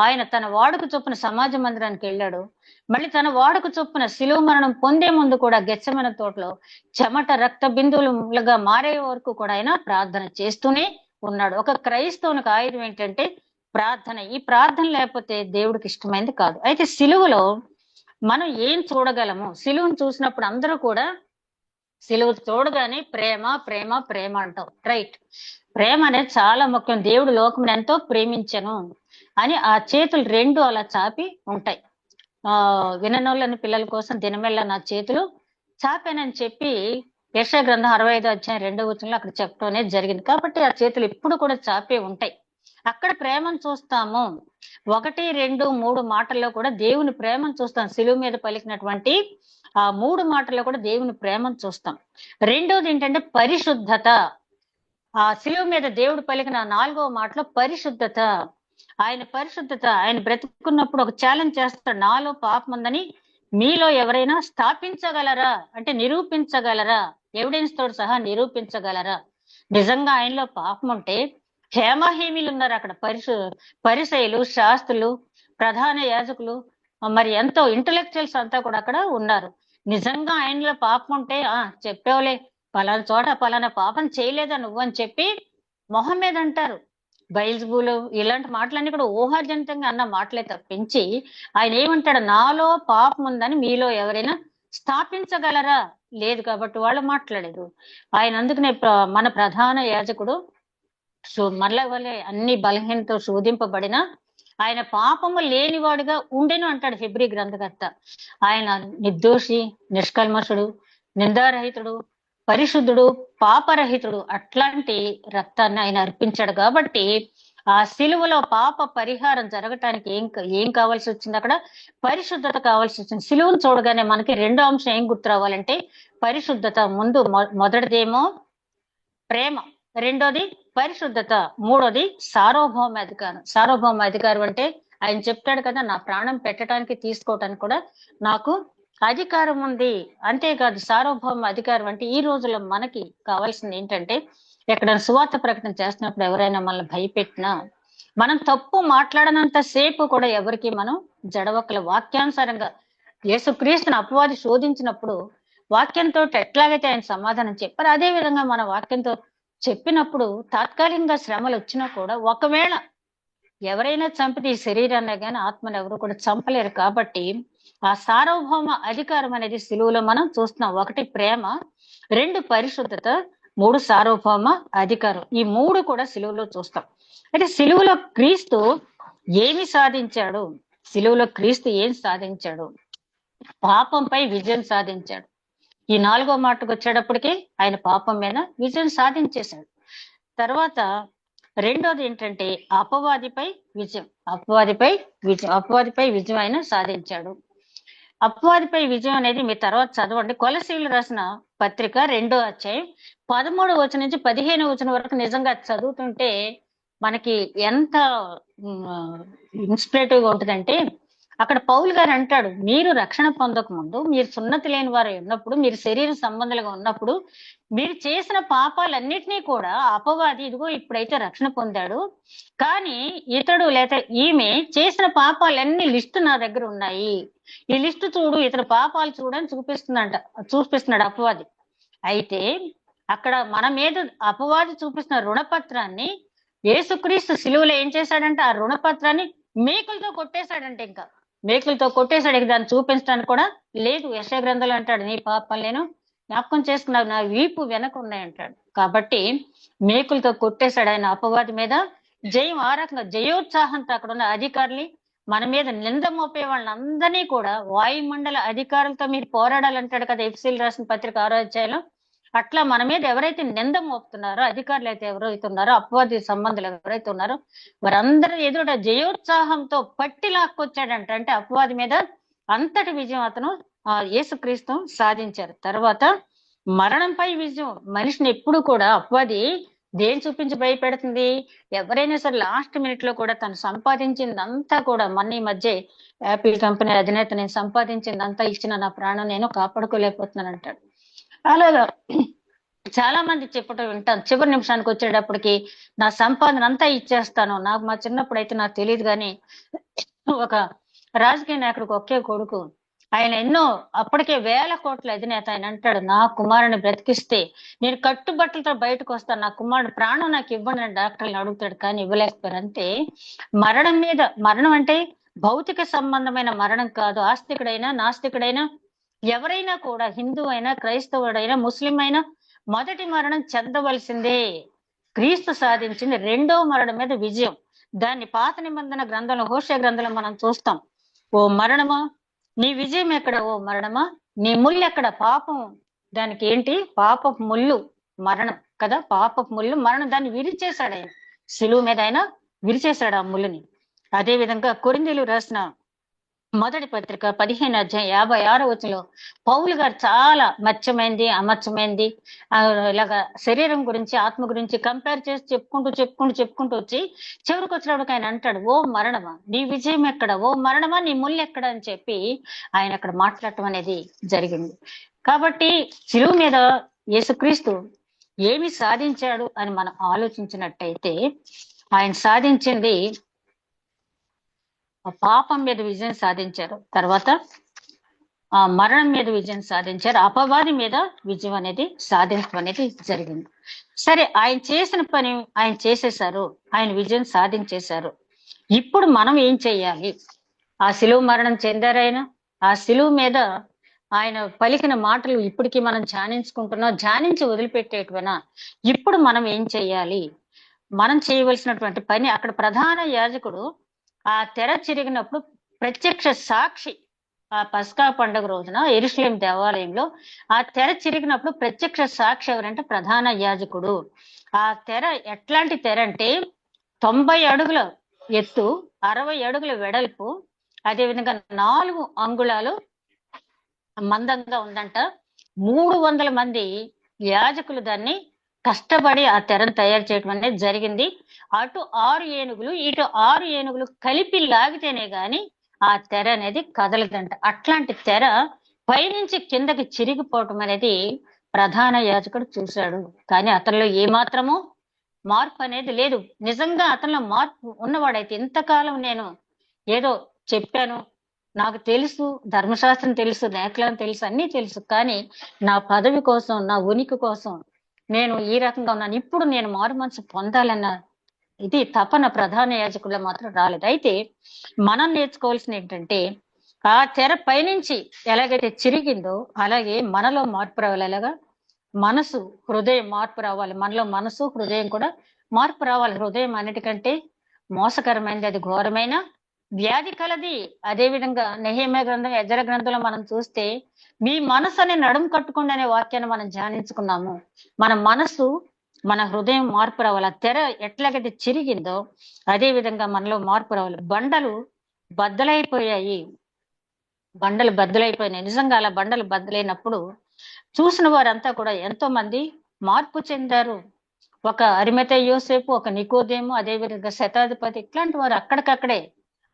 ఆయన తన వాడుకు చొప్పున సమాజ మందిరానికి వెళ్ళాడు. మళ్ళీ తన వాడుకు చొప్పున శిలువ మరణం పొందే ముందు కూడా గెత్సెమనే తోటలో చెమట రక్త బిందువులుగా మారే వరకు కూడా ఆయన ప్రార్థన చేస్తూనే ఉన్నాడు. ఒక క్రైస్తవునికి ఆయుధం ఏంటంటే ప్రార్థన. ఈ ప్రార్థన లేకపోతే దేవుడికి ఇష్టమైంది కాదు. అయితే శిలువలో మనం ఏం చూడగలము? శిలువను చూసినప్పుడు అందరూ కూడా శిలువ చూడగానే ప్రేమ ప్రేమ ప్రేమ అంటాం, రైట్? ప్రేమ అనేది చాలా ముఖ్యం. దేవుడు లోకమును ఎంతో ప్రేమించను అని ఆ చేతులు రెండు అలా చాపి ఉంటాయి. విననోళ్ళని పిల్లల కోసం దినమెల్ల నా చేతులు చాపానని చెప్పి యెషయా గ్రంథం 65వ అధ్యాయం 2వ వచనంలో అక్కడ చెప్పడం అనేది జరిగింది. కాబట్టి ఆ చేతులు ఎప్పుడు కూడా చాపే ఉంటాయి. అక్కడ ప్రేమను చూస్తాము. 1, 2, 3 మాటల్లో కూడా దేవుని ప్రేమను చూస్తాం. శిలువ మీద పలికినటువంటి ఆ 3 మాటల్లో కూడా దేవుని ప్రేమను చూస్తాం. రెండోది ఏంటంటే పరిశుద్ధత. ఆ శిలువ మీద దేవుడు పలికిన 4వ మాటలో పరిశుద్ధత. ఆయన బ్రతుకున్నప్పుడు ఒక ఛాలెంజ్ చేస్తాడు, నాలో పాపం ఉందని మీలో ఎవరైనా స్థాపించగలరా, అంటే నిరూపించగలరా, ఎవిడెన్స్ తోడు సహా నిరూపించగలరా? నిజంగా ఆయనలో పాపం ఉంటే హేమహేమీలు ఉన్నారు అక్కడ, పరిసయ్యులు, శాస్త్రులు, ప్రధాన యాజకులు, మరి ఎంతో ఇంటలెక్చువల్స్ అంతా కూడా అక్కడ ఉన్నారు. నిజంగా ఆయనలో పాపం ఉంటే చెప్పేవలే, పలానా చోట పలానా పాపం చేయలేదా నువ్వు అని చెప్పి మొహం మీద అంటారు. బయల్జబూలు ఇలాంటి మాటలన్నీ కూడా ఊహాజనితంగా అన్న మాటలే తప్పించి ఆయన ఏమంటాడు, నాలో పాపం ఉందని మీలో ఎవరైనా స్థాపించగలరా? లేదు. కాబట్టి వాళ్ళు మాట్లాడేది. ఆయన అందుకనే మన ప్రధాన యాజకుడు మరల వలె అన్ని బలహీనతో శోధింపబడిన ఆయన పాపము లేనివాడుగా ఉండెను అంటాడు హెబ్రీ గ్రంథకర్త. ఆయన నిర్దోషి, నిష్కల్మషుడు, నిందారహితుడు, పరిశుద్ధుడు, పాపరహితుడు. అట్లాంటి రక్తాన్ని ఆయన అర్పించాడు. కాబట్టి ఆ సిలువలో పాప పరిహారం జరగటానికి ఏం కావాల్సి వచ్చింది? అక్కడ పరిశుద్ధత కావాల్సి వచ్చింది. సిలువను చూడగానే మనకి రెండో అంశం ఏం గుర్తు రావాలంటే పరిశుద్ధత. ముందు మొదటిదేమో ప్రేమ, రెండోది పరిశుద్ధత, మూడోది సార్వభౌమ అధికారం. సార్వభౌమ అధికారం అంటే ఆయన చెప్తాడు కదా, నా ప్రాణం పెట్టడానికి తీసుకోవటానికి కూడా నాకు అధికారం ఉంది. అంతేకాదు సార్వభౌమ అధికారం అంటే ఈ రోజుల్లో మనకి కావాల్సింది ఏంటంటే, ఎక్కడైనా సువార్త ప్రకటన చేస్తున్నప్పుడు ఎవరైనా మనల్ని భయపెట్టినా, మనం తప్పు మాట్లాడనంత సేపు కూడా ఎవరికి మనం జడవక్కల వాక్యానుసారంగా యేసుక్రీస్తుని అపవాది శోధించినప్పుడు వాక్యంతో ఎట్లాగైతే ఆయన సమాధానం చెప్పారు అదే విధంగా మన వాక్యంతో చెప్పినప్పుడు తాత్కాలికంగా శ్రమలు వచ్చినా కూడా ఒకవేళ ఎవరైనా చంపితే ఈ శరీరాన్ని కానీ ఆత్మను ఎవరు కూడా చంపలేరు కాబట్టి ఆ సార్వభౌమ అధికారం అనేది సిలువలో మనం చూస్తున్నాం. ఒకటి ప్రేమ, రెండు పరిశుద్ధత, మూడు సార్వభౌమ అధికారం. ఈ మూడు కూడా సిలువలో చూస్తాం. అంటే సిలువలో క్రీస్తు ఏమి సాధించాడు? సిలువలో క్రీస్తు ఏం సాధించాడు? పాపంపై విజయం సాధించాడు. ఈ 4వ మాటకు వచ్చేటప్పటికి ఆయన పాపం మీద విజయం సాధించేశాడు. తర్వాత రెండోది ఏంటంటే అపవాదిపై విజయం. అపవాదిపై విజయం ఆయన సాధించాడు. అపవాదిపై విజయం అనేది మీ తర్వాత చదవండి. కొలసీలు రాసిన పత్రిక 2వ అధ్యాయం 13వ వచనం నుంచి 15వ వచనం వరకు నిజంగా చదువుతుంటే మనకి ఎంత ఇన్స్పిరేటివ్ గా ఉంటుందంటే అక్కడ పౌలు గారు అంటాడు, మీరు రక్షణ పొందక ముందు, మీరు సున్నతి లేని వారు ఉన్నప్పుడు, మీరు శరీర సంబంధాలుగా ఉన్నప్పుడు మీరు చేసిన పాపాలన్నిటినీ కూడా అపవాది ఇదిగో ఇప్పుడైతే రక్షణ పొందాడు, కానీ ఇతడు లేదా ఈమె చేసిన పాపాలన్నీ లిస్టు నా దగ్గర ఉన్నాయి, ఈ లిస్టు చూడు, ఇతడు పాపాలు చూడని చూపిస్తున్నాడు అపవాది. అయితే అక్కడ మన మీద అపవాది చూపిస్తున్న రుణపత్రాన్ని యేసుక్రీస్తు సిలువలో ఏం చేశాడంటే ఆ రుణపత్రాన్ని మేకులతో కొట్టేశాడంటే, ఇంకా మేకులతో కొట్టేశాడు. దాన్ని చూపించడానికి కూడా లేదు. యెషయా గ్రంథంలో అంటాడు, నీ పాపం నేను జ్ఞాపకం చేసుకున్నావు, నా వీపు వెనక ఉన్నాయంటాడు. కాబట్టి మేకులతో కొట్టేశాడు ఆయన అపవాది మీద జయం. ఆ రకంగా జయోత్సాహంతో అక్కడ ఉన్న అధికారులు మన మీద నింద మోపే వాళ్ళందరినీ కూడా వాయుమండల అధికారులతో మీరు పోరాడాలంటాడు కదా ఎఫెసీయులకు రాసిన పత్రిక 6వ అధ్యాయంలో. అట్లా మన మీద ఎవరైతే నింద మోపుతున్నారో, అధికారులు అయితే ఎవరైతే ఉన్నారో, అపవాది సంబంధులు ఎవరైతే ఉన్నారో వారందరూ ఎదుట జయోత్సాహంతో పట్టి లాక్కొచ్చాడంట. అంటే అపవాది మీద అంతటి విజయం అతను యేసుక్రీస్తు సాధించారు. తర్వాత మరణంపై విజయం. మనిషిని ఎప్పుడు కూడా అపవాది దేని చూపించి భయపెడుతుంది? ఎవరైనా సరే లాస్ట్ మినిట్ లో కూడా తను సంపాదించిందంతా కూడా, మన ఈ మధ్య యాపిల్ కంపెనీ అధినేత, నేను సంపాదించిందంతా ఇచ్చిన నా ప్రాణం నేను కాపాడుకోలేకపోతున్నాను అంటాడు. అలాగా చాలా మంది చెప్పటం వింటాను. చివరి నిమిషానికి వచ్చేటప్పటికి నా సంపాదన అంతా ఇచ్చేస్తాను. నాకు మా చిన్నప్పుడు అయితే నాకు తెలియదు, కానీ ఒక రాజకీయ నాయకుడికి ఒకే కొడుకు, ఆయన ఎన్నో అప్పటికే వేల కోట్ల అధినేత. ఆయన అంటాడు, నా కుమారుని బ్రతికిస్తే నేను కట్టుబట్టలతో బయటకు వస్తాను, నా కుమారుడు ప్రాణం నాకు ఇవ్వండి అని డాక్టర్ని అడుగుతాడు, కానీ ఇవ్వలేకపోయారు. అంటే మరణం అంటే భౌతిక సంబంధమైన మరణం కాదు. ఆస్తికుడైనా నాస్తికుడైనా ఎవరైనా కూడా, హిందూ అయినా క్రైస్తవుడైనా ముస్లిం అయినా మొదటి మరణం చెందవలసిందే. క్రీస్తు సాధించింది రెండో మరణం మీద విజయం. దాన్ని పాత నిబంధన గ్రంథంలో, హోషేయ గ్రంథంలో మనం చూస్తాం. ఓ మరణమా నీ విజయం ఎక్కడ? ఓ మరణమా నీ ముళ్ళు ఎక్కడ? పాపం దానికి ఏంటి? పాపపు ముళ్ళు మరణం కదా. పాపపు ముళ్ళు మరణం. దాన్ని విరిచేశాడు ఆయన సిలువ మీద, ఆయన విరిచేశాడు ఆ ముళ్ళుని. అదే విధంగా కొరింథీయులకు రాసిన మొదటి పత్రిక 15వ అధ్యాయం 56వ వచనంలో పౌలు గారు చాలా మత్స్యమైంది అమత్స్యమైంది ఇలాగా శరీరం గురించి ఆత్మ గురించి కంపేర్ చేసి చెప్పుకుంటూ వచ్చి చివరికి వచ్చినప్పుడు ఆయన అంటాడు, ఓ మరణమా నీ విజయం ఎక్కడ? ఓ మరణమా నీ ముళ్ళు ఎక్కడ అని చెప్పి ఆయన అక్కడ మాట్లాడటం అనేది జరిగింది. కాబట్టి సిలువ మీద యేసుక్రీస్తు ఏమి సాధించాడు అని మనం ఆలోచించినట్టయితే, ఆయన సాధించింది పాపం మీద విజయం సాధించారు, తర్వాత ఆ మరణం మీద విజయం సాధించారు, అపవాది మీద విజయం అనేది సాధించడం అనేది జరిగింది. సరే, ఆయన చేసిన పని ఆయన చేసేశారు, ఆయన విజయం సాధించేశారు. ఇప్పుడు మనం ఏం చెయ్యాలి? ఆ సిలువ మరణం చెందారు ఆయన. ఆ సిలువ మీద ఆయన పలికిన మాటలు ఇప్పటికీ మనం ధ్యానించి వదిలిపెట్టేటువనా? ఇప్పుడు మనం ఏం చెయ్యాలి? మనం చేయవలసినటువంటి పని, అక్కడ ప్రధాన యాజకుడు ఆ తెర చిరిగినప్పుడు ప్రత్యక్ష సాక్షి, ఆ పస్కా పండుగ రోజున యెరూషలేం దేవాలయంలో ఆ తెర చిరిగినప్పుడు ప్రత్యక్ష సాక్షి ఎవరంటే ప్రధాన యాజకుడు. ఆ తెర ఎట్లాంటి తెర అంటే 90 అడుగుల ఎత్తు, 60 అడుగుల వెడల్పు, అదేవిధంగా 4 అంగుళాలు మందంగా ఉందంట. 300 మంది యాజకులు దాన్ని కష్టపడి ఆ తెరను తయారు చేయడం అనేది జరిగింది. అటు 6 ఏనుగులు ఇటు 6 ఏనుగులు కలిపి లాగితేనే గాని ఆ తెర అనేది కదలదంట. అట్లాంటి తెర పైనుంచి కిందకి చిరిగిపోవటం అనేది ప్రధాన యాజకుడు చూశాడు. కానీ అతనిలో ఏమాత్రము మార్పు అనేది లేదు. నిజంగా అతనిలో మార్పు ఉన్నవాడైతే, ఇంతకాలం నేను ఏదో చెప్పాను, నాకు తెలుసు, ధర్మశాస్త్రం తెలుసు, లేఖలను తెలుసు, అన్నీ తెలుసు. కానీ నా పదవి కోసం, నా ఉనికి కోసం నేను ఈ రకంగా ఉన్నాను. ఇప్పుడు నేను మారు మనసు పొందాలన్న ఇది తపన ప్రధాన యాజకుల్లో మాత్రం రాలేదు. అయితే మనం నేర్చుకోవాల్సిన ఏంటంటే, ఆ తెర పైనుంచి ఎలాగైతే చిరిగిందో అలాగే మనలో మార్పు రావాలి. ఎలాగా? మనసు, హృదయం మార్పు రావాలి. మనలో మనసు, హృదయం కూడా మార్పు రావాలి. హృదయం అన్నిటికంటే మోసకరమైనది, అది ఘోరమైన వ్యాధి కలది. అదే విధంగా నెహెమ్యా గ్రంథం, ఎజ్రా గ్రంథంలో మనం చూస్తే మీ మనసు అనే నడుము కట్టుకోండి అనే వాక్యాన్ని మనం ధ్యానించుకున్నాము. మన మనసు, మన హృదయం మార్పు రావాలి. ఆ తెర ఎట్లాగైతే చిరిగిందో అదే విధంగా మనలో మార్పు రావాలి. బండలు బద్దలైపోయాయి, బండలు బద్దలైపోయినాయి. నిజంగా అలా బండలు బద్దలైనప్పుడు చూసిన వారంతా కూడా ఎంతో మంది మార్పు చెందారు. ఒక అరిమతై యోసేపు, ఒక నికోదేము, అదే విధంగా శతాధిపతి, ఇట్లాంటి వారు అక్కడికక్కడే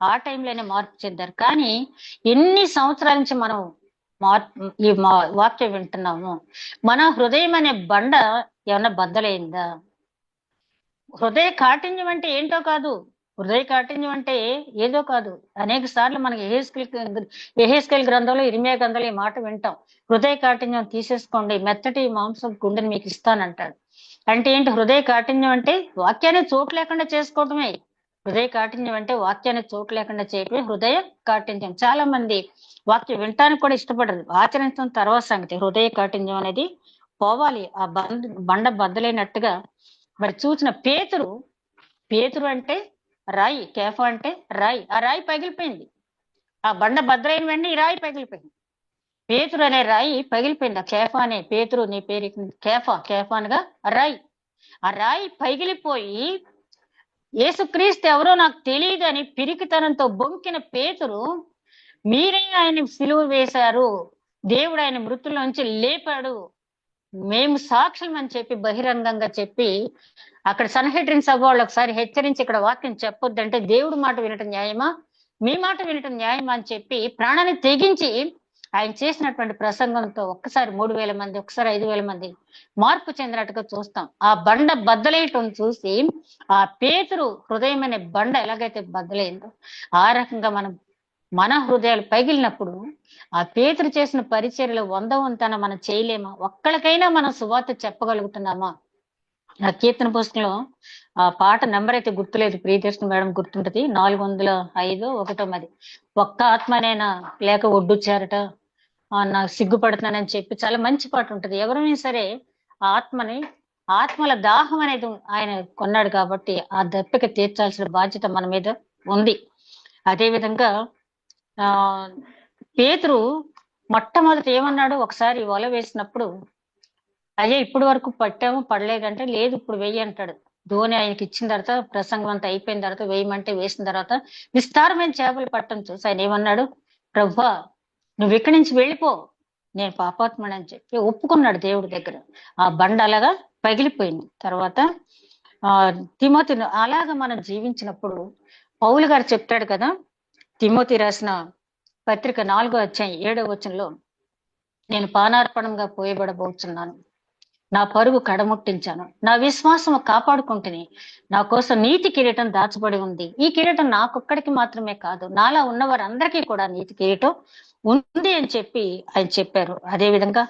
ఆ టైంలోనే మార్పు చెందారు. కానీ ఎన్ని సంవత్సరాల నుంచి మనం ఈ వాక్యం వింటున్నాము. మన హృదయం అనే బండ ఏమన్నా బద్దలైందా? హృదయ కాఠిన్యం అంటే ఏంటో కాదు. హృదయ కాఠిన్యం అంటే ఏదో కాదు. అనేక సార్లు మనకి యెహెజ్కేలు గ్రంథంలో, ఇర్మీయా గ్రంథంలో ఈ మాట వింటాం. హృదయ కాఠిన్యం తీసేసుకోండి, మెత్తటి మాంసం గుండెని మీకు ఇస్తానంటాడు. అంటే ఏంటి? హృదయ కాఠిన్యం అంటే వాక్యాన్ని చోటు లేకుండా చేసుకోవటమే. హృదయ కాఠిన్యం అంటే వాక్యాన్ని చోటు లేకుండా చేయటమే హృదయ కాఠిన్యం. చాలా మంది వాక్యం వినటానికి కూడా ఇష్టపడరు, ఆచరించడం తర్వాత సంగతి. హృదయ కాఠిన్యం అనేది పోవాలి. ఆ బండ బద్దలైనట్టుగా మరి చూసిన పేతురు, పేతురు అంటే రాయి, కేఫా అంటే రాయి. ఆ రాయి పగిలిపోయింది. ఆ బండ బద్దలైన వెంటనే ఈ రాయి పగిలిపోయింది. పేతురు అనే రాయి పగిలిపోయింది. ఆ కేఫా అనే, పేతురు నీ పేరు కేఫా, కేఫా అనగా రాయి. ఆ రాయి పగిలిపోయి యేసుక్రీస్తు ఎవరో నాకు తెలియదు అని పిరికితనంతో బొంకిన పేతురు, మీరే ఆయన సిలువ వేశారు, దేవుడు ఆయన మృతుల నుంచి లేపాడు, మేము సాక్షులం అని చెప్పి బహిరంగంగా చెప్పి అక్కడ సన్హెడ్రిన్ సభ వాళ్ళు ఒకసారి హెచ్చరించి ఇక్కడ వాక్యం చెప్పొద్దంటే, దేవుడు మాట వినటం న్యాయమా, మీ మాట వినటం న్యాయమా అని చెప్పి ప్రాణాన్ని తెగించి ఆయన చేసినటువంటి ప్రసంగంతో ఒక్కసారి 3,000 మంది, ఒకసారి 5,000 మంది మార్పు చెందినట్టుగా చూస్తాం. ఆ బండ బద్దలేయటం చూసి ఆ పేతురు హృదయం అనే బండ ఎలాగైతే బద్దలైందో ఆ రకంగా మన హృదయాలు పగిలినప్పుడు ఆ పేతురు చేసిన పరిచర్యలు 100 వంతన మనం చేయలేమా? ఒక్కడికైనా మనం సువార్త చెప్పగలుగుతున్నామా? ఆ కీర్తన పుస్తకంలో ఆ పాట నెంబర్ అయితే గుర్తులేదు, ప్రియదర్శన మేడం గుర్తుంటది, 405 ఒకటో మరి. ఒక్క ఆత్మనైనా లేక ఒడ్డు చేరట, నాకు సిగ్గుపడుతున్నానని చెప్పి చాలా మంచి పాట ఉంటది. ఎవరైనా సరే ఆత్మని, ఆత్మల దాహం అనేది ఆయన కొన్నాడు కాబట్టి ఆ దప్పిక తీర్చాల్సిన బాధ్యత మన మీద ఉంది. అదే విధంగా ఆ పేతురు మొట్టమొదటి ఏమన్నాడు? ఒకసారి వల వేసినప్పుడు, అయ్యా ఇప్పుడు వరకు పట్టాము, పడలేదంటే, లేదు ఇప్పుడు వెయ్యి అంటాడు. ధోని ఆయనకి ఇచ్చిన తర్వాత, ప్రసంగం అంతా అయిపోయిన తర్వాత వేయమంటే వేసిన తర్వాత విస్తారమైన చేపలు పట్టం చూసి ఆయన ఏమన్నాడు? ప్రభువా నువ్వు ఇక్కడి నుంచి వెళ్ళిపో, నేను పాపాత్ముడు అని చెప్పి ఒప్పుకున్నాడు దేవుడి దగ్గర. ఆ బండ అలాగా పగిలిపోయింది. తర్వాత తిమోతి అలాగా మనం జీవించినప్పుడు పౌలు గారు చెప్తాడు కదా, తిమోతి రాసిన పత్రిక 4వ అధ్యాయం 7వ వచనంలో, నేను పానార్పణంగా పోయబడబోతున్నాను, నా పరుగు కడముట్టించాను, నా విశ్వాసం కాపాడుకుంటుని, నా కోసం నీతి కిరీటం దాచబడి ఉంది. ఈ కిరీటం నాకొక్కడికి మాత్రమే కాదు, నాలా ఉన్న వారందరికీ కూడా నీతి కిరీటం ఉంది అని చెప్పి ఆయన చెప్పారు. అదే విధంగా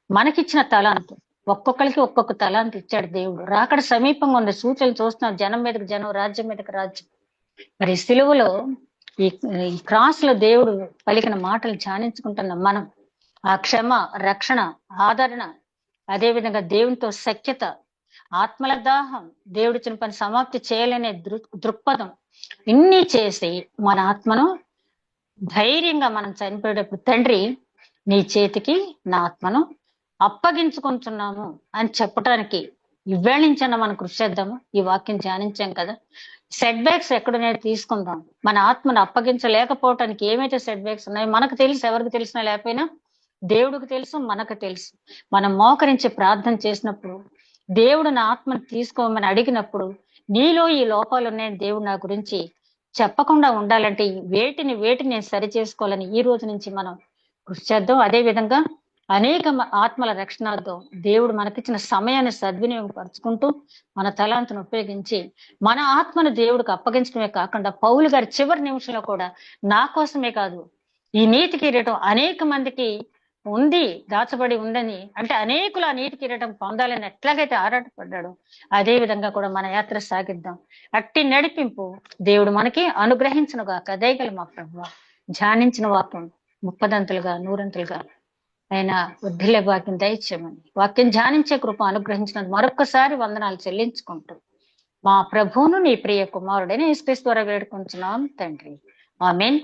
మనకిచ్చిన తలాంతు, ఒక్కొక్కరికి ఒక్కొక్క తలాంతు ఇచ్చాడు దేవుడు. రాకడ సమీపంగా ఉంది, సూచనలు చూస్తున్నాం, జనం మీదకి జనం, రాజ్యం మీదకి రాజ్యం. మరి సిలువలో ఈ క్రాస్ లో దేవుడు పలికిన మాటలు ధ్యానించుకుంటున్నాం మనం. ఆ క్షమ, రక్షణ, ఆదరణ, అదే విధంగా దేవునితో సఖ్యత, ఆత్మల దాహం, దేవుడిచ్చిన పని సమాప్తి చేయాలనే దృక్పథం, ఇన్ని చేసి మన ఆత్మను ధైర్యంగా మనం చనిపోయేటప్పుడు, తండ్రి నీ చేతికి నా ఆత్మను అప్పగించుకుంటున్నాము అని చెప్పడానికి ఇవాళ నుంచన్నా మనం కృషి చేద్దాము. ఈ వాక్యం ధ్యానించాం కదా, సెట్ బ్యాక్స్ ఎక్కడున్నాయో తీసుకుందాం. మన ఆత్మను అప్పగించలేకపోవటానికి ఏమైతే సెట్ బ్యాక్స్ ఉన్నాయో మనకు తెలుసు, ఎవరికి తెలిసినా లేకపోయినా దేవుడికి తెలుసు, మనకు తెలుసు. మనం మోకరించి ప్రార్థన చేసినప్పుడు, దేవుడు నా ఆత్మను తీసుకోమని అడిగినప్పుడు, నీలో ఈ లోపాలు ఉన్నాయని దేవుడు నా గురించి చెప్పకుండా ఉండాలంటే వేటిని నేను సరి చేసుకోవాలని ఈ రోజు నుంచి మనం కృషి చేద్దాం. అదే విధంగా అనేక ఆత్మల రక్షణతో దేవుడు మనకిచ్చిన సమయాన్ని సద్వినియోగపరుచుకుంటూ మన తలాంతును ఉపయోగించి మన ఆత్మను దేవుడికి అప్పగించడమే కాకుండా, పౌలు గారి చివరి నిమిషంలో కూడా నా కోసమే కాదు, ఈ నీతి కిరీటం అనేక మందికి ఉంది, దాచబడి ఉందని, అంటే అనేకులు ఆ నీతి కిరీటం పొందాలని ఎట్లాగైతే ఆరాటపడ్డాడు, అదే విధంగా కూడా మన యాత్ర సాగిద్దాం. అట్టి నడిపింపు దేవుడు మనకి అనుగ్రహించను గాక. దయగల మా ప్రభువా, ధ్యానించిన వాక్యం ముప్పదంతులుగా నూరంతులుగా ఆయన వృద్ధిలే భాగ్యం దయచేయమని, వాక్యం ధ్యానించే కృప అనుగ్రహించినందుకు మరొక్కసారి వందనాలు చెల్లించుకుంటూ మా ప్రభువును నీ ప్రియ కుమారుడైన యేసుక్రీస్తు ద్వారా వేడుకుంటున్నాం తండ్రి. ఆమేన్.